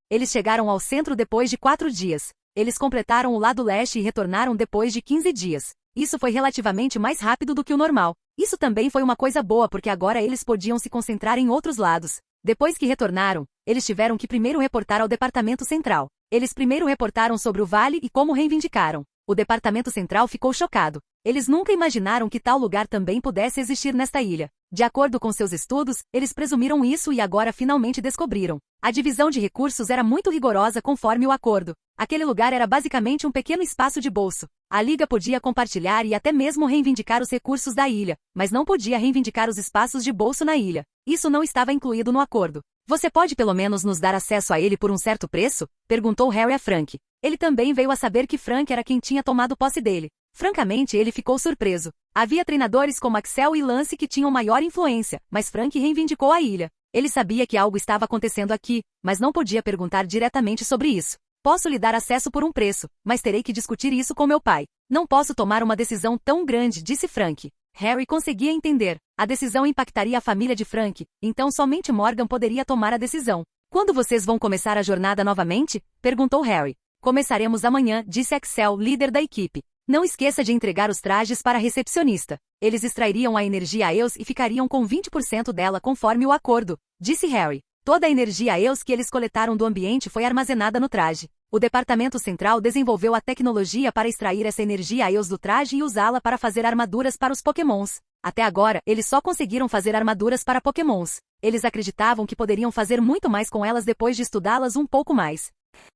Eles chegaram ao centro depois de 4 dias. Eles completaram o lado leste e retornaram depois de 15 dias. Isso foi relativamente mais rápido do que o normal. Isso também foi uma coisa boa porque agora eles podiam se concentrar em outros lados. Depois que retornaram, eles tiveram que primeiro reportar ao Departamento Central. Eles primeiro reportaram sobre o vale e como reivindicaram. O Departamento Central ficou chocado. Eles nunca imaginaram que tal lugar também pudesse existir nesta ilha. De acordo com seus estudos, eles presumiram isso e agora finalmente descobriram. A divisão de recursos era muito rigorosa conforme o acordo. Aquele lugar era basicamente um pequeno espaço de bolso. A Liga podia compartilhar e até mesmo reivindicar os recursos da ilha, mas não podia reivindicar os espaços de bolso na ilha. Isso não estava incluído no acordo. Você pode pelo menos nos dar acesso a ele por um certo preço? Perguntou Harry a Frank. Ele também veio a saber que Frank era quem tinha tomado posse dele. Francamente, ele ficou surpreso. Havia treinadores como Axel e Lance que tinham maior influência, mas Frank reivindicou a ilha. Ele sabia que algo estava acontecendo aqui, mas não podia perguntar diretamente sobre isso. Posso lhe dar acesso por um preço, mas terei que discutir isso com meu pai. Não posso tomar uma decisão tão grande, disse Frank. Harry conseguia entender. A decisão impactaria a família de Frank, então somente Morgan poderia tomar a decisão. Quando vocês vão começar a jornada novamente? Perguntou Harry. Começaremos amanhã, disse Axel, líder da equipe. Não esqueça de entregar os trajes para a recepcionista. Eles extrairiam a energia EOS e ficariam com 20% dela conforme o acordo, disse Harry. Toda a energia EOS que eles coletaram do ambiente foi armazenada no traje. O Departamento Central desenvolveu a tecnologia para extrair essa energia EOS do traje e usá-la para fazer armaduras para os Pokémons. Até agora, eles só conseguiram fazer armaduras para Pokémons. Eles acreditavam que poderiam fazer muito mais com elas depois de estudá-las um pouco mais.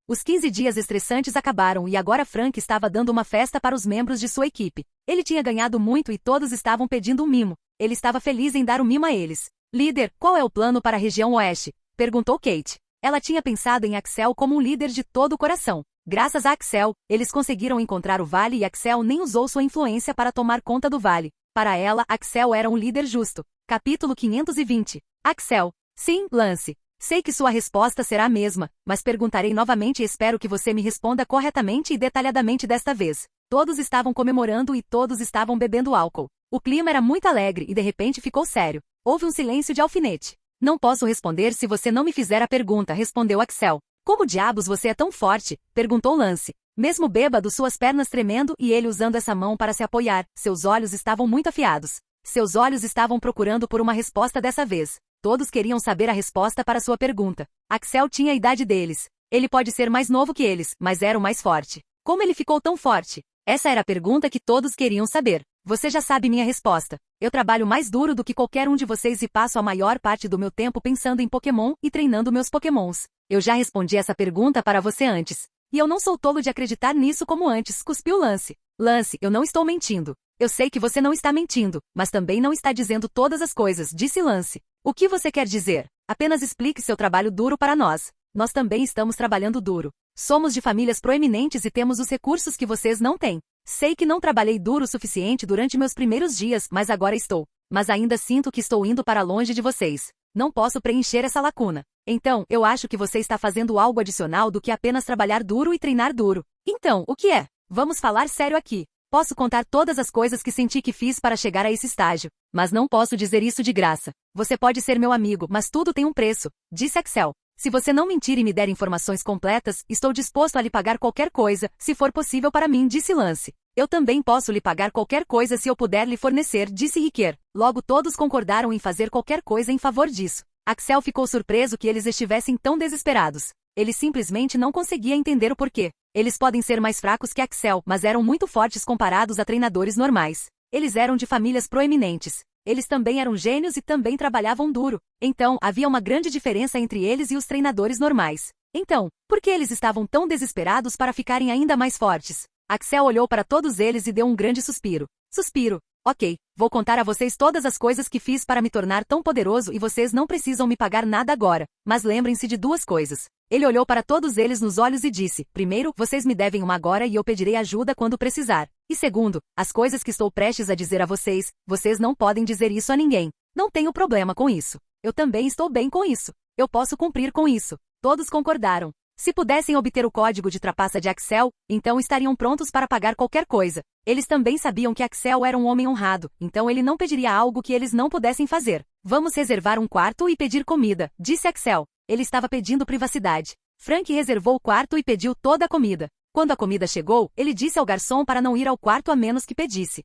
Os 15 dias estressantes acabaram e agora Frank estava dando uma festa para os membros de sua equipe. Ele tinha ganhado muito e todos estavam pedindo um mimo. Ele estava feliz em dar o mimo a eles. Líder, qual é o plano para a região oeste? Perguntou Kate. Ela tinha pensado em Axel como um líder de todo o coração. Graças a Axel, eles conseguiram encontrar o vale e Axel nem usou sua influência para tomar conta do vale. Para ela, Axel era um líder justo. Capítulo 520. Axel. Sim, Lance. Sei que sua resposta será a mesma, mas perguntarei novamente e espero que você me responda corretamente e detalhadamente desta vez. Todos estavam comemorando e todos estavam bebendo álcool. O clima era muito alegre e de repente ficou sério. Houve um silêncio de alfinete. Não posso responder se você não me fizer a pergunta, respondeu Axel. Como diabos você é tão forte? Perguntou Lance. Mesmo bêbado, suas pernas tremendo e ele usando essa mão para se apoiar, seus olhos estavam muito afiados. Seus olhos estavam procurando por uma resposta dessa vez. Todos queriam saber a resposta para sua pergunta. Axel tinha a idade deles. Ele pode ser mais novo que eles, mas era o mais forte. Como ele ficou tão forte? Essa era a pergunta que todos queriam saber. Você já sabe minha resposta. Eu trabalho mais duro do que qualquer um de vocês e passo a maior parte do meu tempo pensando em Pokémon e treinando meus Pokémons. Eu já respondi essa pergunta para você antes. E eu não sou tolo de acreditar nisso como antes, cuspiu Lance. Lance, eu não estou mentindo. Eu sei que você não está mentindo, mas também não está dizendo todas as coisas, disse Lance. O que você quer dizer? Apenas explique seu trabalho duro para nós. Nós também estamos trabalhando duro. Somos de famílias proeminentes e temos os recursos que vocês não têm. Sei que não trabalhei duro o suficiente durante meus primeiros dias, mas agora estou. Mas ainda sinto que estou indo para longe de vocês. Não posso preencher essa lacuna. Então, eu acho que você está fazendo algo adicional do que apenas trabalhar duro e treinar duro. Então, o que é? Vamos falar sério aqui. Posso contar todas as coisas que senti que fiz para chegar a esse estágio, mas não posso dizer isso de graça. Você pode ser meu amigo, mas tudo tem um preço, disse Axel. Se você não mentir e me der informações completas, estou disposto a lhe pagar qualquer coisa, se for possível para mim, disse Lance. Eu também posso lhe pagar qualquer coisa se eu puder lhe fornecer, disse Riquer. Logo todos concordaram em fazer qualquer coisa em favor disso. Axel ficou surpreso que eles estivessem tão desesperados. Ele simplesmente não conseguia entender o porquê. Eles podem ser mais fracos que Axel, mas eram muito fortes comparados a treinadores normais. Eles eram de famílias proeminentes. Eles também eram gênios e também trabalhavam duro. Então, havia uma grande diferença entre eles e os treinadores normais. Então, por que eles estavam tão desesperados para ficarem ainda mais fortes? Axel olhou para todos eles e deu um grande suspiro. Suspiro. Ok, vou contar a vocês todas as coisas que fiz para me tornar tão poderoso e vocês não precisam me pagar nada agora. Mas lembrem-se de duas coisas. Ele olhou para todos eles nos olhos e disse, primeiro, vocês me devem uma agora e eu pedirei ajuda quando precisar. E segundo, as coisas que estou prestes a dizer a vocês, vocês não podem dizer isso a ninguém. Não tenho problema com isso. Eu também estou bem com isso. Eu posso cumprir com isso. Todos concordaram. Se pudessem obter o código de trapaça de Axel, então estariam prontos para pagar qualquer coisa. Eles também sabiam que Axel era um homem honrado, então ele não pediria algo que eles não pudessem fazer. Vamos reservar um quarto e pedir comida, disse Axel. Ele estava pedindo privacidade. Frank reservou o quarto e pediu toda a comida. Quando a comida chegou, ele disse ao garçom para não ir ao quarto a menos que pedisse.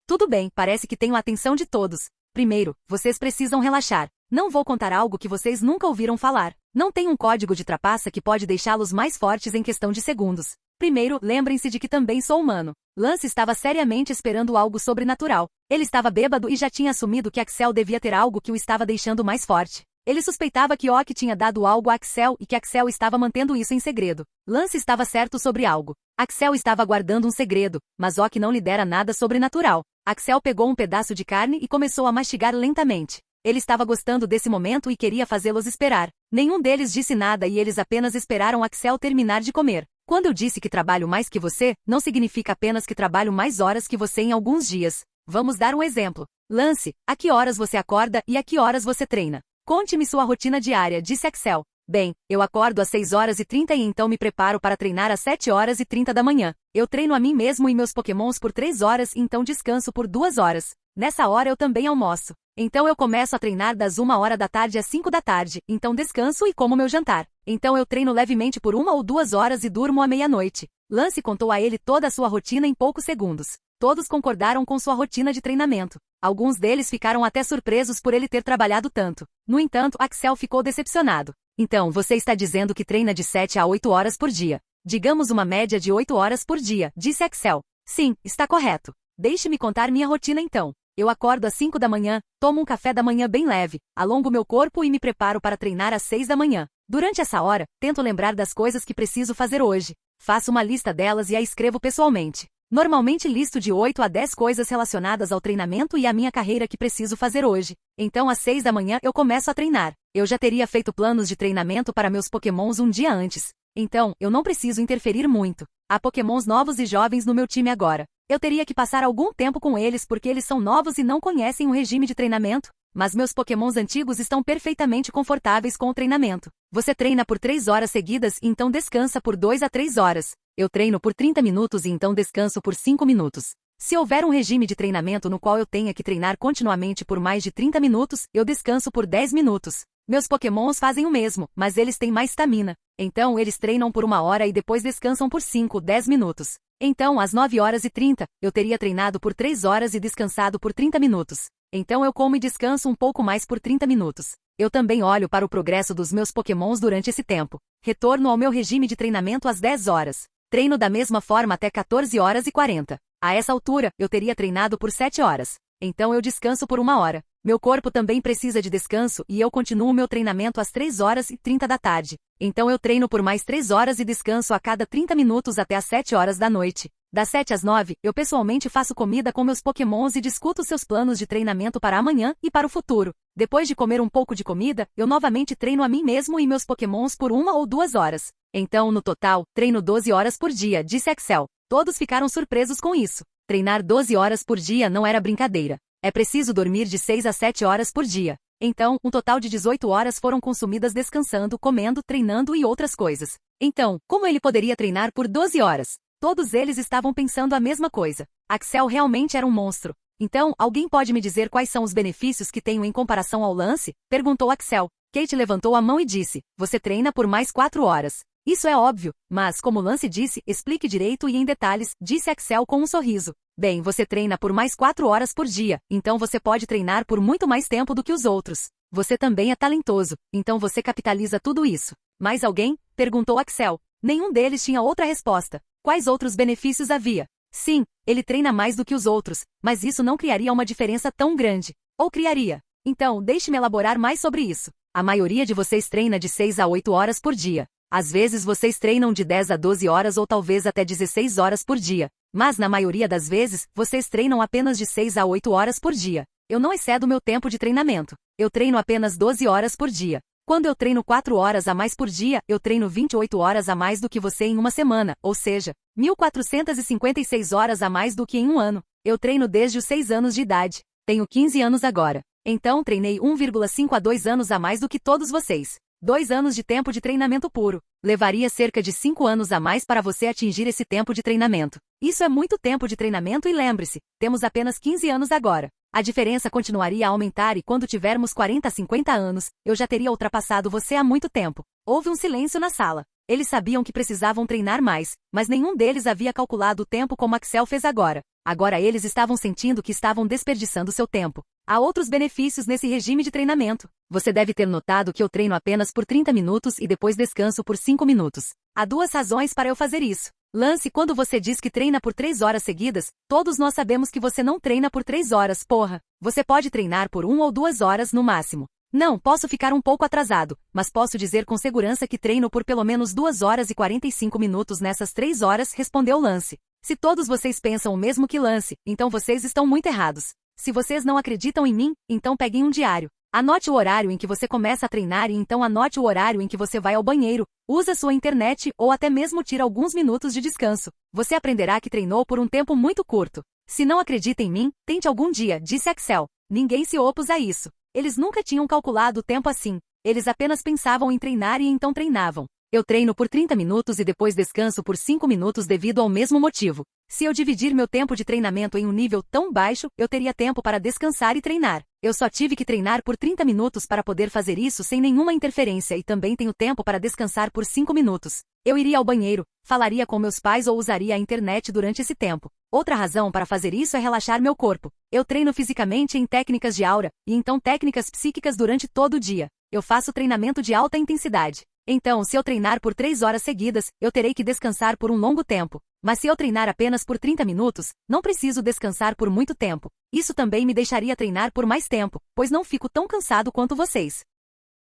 Tudo bem, parece que tenho a atenção de todos. Primeiro, vocês precisam relaxar. Não vou contar algo que vocês nunca ouviram falar. Não tem um código de trapaça que pode deixá-los mais fortes em questão de segundos. Primeiro, lembrem-se de que também sou humano. Lance estava seriamente esperando algo sobrenatural. Ele estava bêbado e já tinha assumido que Axel devia ter algo que o estava deixando mais forte. Ele suspeitava que Ok tinha dado algo a Axel e que Axel estava mantendo isso em segredo. Lance estava certo sobre algo. Axel estava guardando um segredo, mas Ok não lhe dera nada sobrenatural. Axel pegou um pedaço de carne e começou a mastigar lentamente. Ele estava gostando desse momento e queria fazê-los esperar. Nenhum deles disse nada e eles apenas esperaram Axel terminar de comer. Quando eu disse que trabalho mais que você, não significa apenas que trabalho mais horas que você em alguns dias. Vamos dar um exemplo. Lance, a que horas você acorda e a que horas você treina? Conte-me sua rotina diária, disse Axel. Bem, eu acordo às 6h30 e então me preparo para treinar às 7h30 da manhã. Eu treino a mim mesmo e meus pokémons por 3 horas e então descanso por 2 horas. Nessa hora eu também almoço. Então eu começo a treinar das 1h da tarde às 5 da tarde, então descanso e como meu jantar. Então eu treino levemente por 1 ou 2 horas e durmo à meia-noite. Lance contou a ele toda a sua rotina em poucos segundos. Todos concordaram com sua rotina de treinamento. Alguns deles ficaram até surpresos por ele ter trabalhado tanto. No entanto, Axel ficou decepcionado. Então, você está dizendo que treina de 7 a 8 horas por dia. Digamos uma média de 8 horas por dia, disse Axel. Sim, está correto. Deixe-me contar minha rotina então. Eu acordo às 5 da manhã, tomo um café da manhã bem leve, alongo meu corpo e me preparo para treinar às 6 da manhã. Durante essa hora, tento lembrar das coisas que preciso fazer hoje. Faço uma lista delas e a escrevo pessoalmente. Normalmente listo de 8 a 10 coisas relacionadas ao treinamento e à minha carreira que preciso fazer hoje. Então às 6 da manhã eu começo a treinar. Eu já teria feito planos de treinamento para meus pokémons um dia antes. Então, eu não preciso interferir muito. Há pokémons novos e jovens no meu time agora. Eu teria que passar algum tempo com eles porque eles são novos e não conhecem o regime de treinamento. Mas meus pokémons antigos estão perfeitamente confortáveis com o treinamento. Você treina por 3 horas seguidas e então descansa por 2 a 3 horas. Eu treino por 30 minutos e então descanso por 5 minutos. Se houver um regime de treinamento no qual eu tenha que treinar continuamente por mais de 30 minutos, eu descanso por 10 minutos. Meus pokémons fazem o mesmo, mas eles têm mais stamina. Então eles treinam por 1 hora e depois descansam por 5, 10 minutos. Então às 9h30, eu teria treinado por 3 horas e descansado por 30 minutos. Então eu como e descanso um pouco mais por 30 minutos. Eu também olho para o progresso dos meus pokémons durante esse tempo. Retorno ao meu regime de treinamento às 10 horas. Treino da mesma forma até 14h40. A essa altura, eu teria treinado por 7 horas. Então eu descanso por 1 hora. Meu corpo também precisa de descanso e eu continuo meu treinamento às 3h30 da tarde. Então eu treino por mais 3 horas e descanso a cada 30 minutos até às 7 horas da noite. Das 7 às 9, eu pessoalmente faço comida com meus pokémons e discuto seus planos de treinamento para amanhã e para o futuro. Depois de comer um pouco de comida, eu novamente treino a mim mesmo e meus pokémons por 1 ou 2 horas. Então, no total, treino 12 horas por dia, disse Axel. Todos ficaram surpresos com isso. Treinar 12 horas por dia não era brincadeira. É preciso dormir de 6 a 7 horas por dia. Então, um total de 18 horas foram consumidas descansando, comendo, treinando e outras coisas. Então, como ele poderia treinar por 12 horas? Todos eles estavam pensando a mesma coisa. Axel realmente era um monstro. Então, alguém pode me dizer quais são os benefícios que tenho em comparação ao Lance? Perguntou Axel. Kate levantou a mão e disse, você treina por mais 4 horas. Isso é óbvio, mas como Lance disse, explique direito e em detalhes, disse Axel com um sorriso. Bem, você treina por mais 4 horas por dia, então você pode treinar por muito mais tempo do que os outros. Você também é talentoso, então você capitaliza tudo isso. Mais alguém? Perguntou Axel. Nenhum deles tinha outra resposta. Quais outros benefícios havia? Sim, ele treina mais do que os outros, mas isso não criaria uma diferença tão grande. Ou criaria? Então, deixe-me elaborar mais sobre isso. A maioria de vocês treina de 6 a 8 horas por dia. Às vezes vocês treinam de 10 a 12 horas ou talvez até 16 horas por dia. Mas na maioria das vezes, vocês treinam apenas de 6 a 8 horas por dia. Eu não excedo meu tempo de treinamento. Eu treino apenas 12 horas por dia. Quando eu treino 4 horas a mais por dia, eu treino 28 horas a mais do que você em uma semana, ou seja, 1.456 horas a mais do que em um ano. Eu treino desde os 6 anos de idade. Tenho 15 anos agora. Então treinei 1,5 a 2 anos a mais do que todos vocês. 2 anos de tempo de treinamento puro. Levaria cerca de 5 anos a mais para você atingir esse tempo de treinamento. Isso é muito tempo de treinamento e lembre-se, temos apenas 15 anos agora. A diferença continuaria a aumentar e quando tivermos 40 a 50 anos, eu já teria ultrapassado você há muito tempo. Houve um silêncio na sala. Eles sabiam que precisavam treinar mais, mas nenhum deles havia calculado o tempo como Axel fez agora. Agora eles estavam sentindo que estavam desperdiçando seu tempo. Há outros benefícios nesse regime de treinamento. Você deve ter notado que eu treino apenas por 30 minutos e depois descanso por 5 minutos. Há 2 razões para eu fazer isso. Lance, quando você diz que treina por 3 horas seguidas, todos nós sabemos que você não treina por 3 horas, porra. Você pode treinar por 1 ou 2 horas no máximo. Não, posso ficar um pouco atrasado, mas posso dizer com segurança que treino por pelo menos 2 horas e 45 minutos nessas 3 horas, respondeu Lance. Se todos vocês pensam o mesmo que Lance, então vocês estão muito errados. Se vocês não acreditam em mim, então peguem um diário. Anote o horário em que você começa a treinar e então anote o horário em que você vai ao banheiro, usa sua internet ou até mesmo tira alguns minutos de descanso. Você aprenderá que treinou por um tempo muito curto. Se não acredita em mim, tente algum dia, disse Axel. Ninguém se opôs a isso. Eles nunca tinham calculado o tempo assim. Eles apenas pensavam em treinar e então treinavam. Eu treino por 30 minutos e depois descanso por 5 minutos devido ao mesmo motivo. Se eu dividir meu tempo de treinamento em um nível tão baixo, eu teria tempo para descansar e treinar. Eu só tive que treinar por 30 minutos para poder fazer isso sem nenhuma interferência e também tenho tempo para descansar por 5 minutos. Eu iria ao banheiro, falaria com meus pais ou usaria a internet durante esse tempo. Outra razão para fazer isso é relaxar meu corpo. Eu treino fisicamente em técnicas de aura, e então técnicas psíquicas durante todo o dia. Eu faço treinamento de alta intensidade. Então, se eu treinar por 3 horas seguidas, eu terei que descansar por um longo tempo. Mas se eu treinar apenas por 30 minutos, não preciso descansar por muito tempo. Isso também me deixaria treinar por mais tempo, pois não fico tão cansado quanto vocês.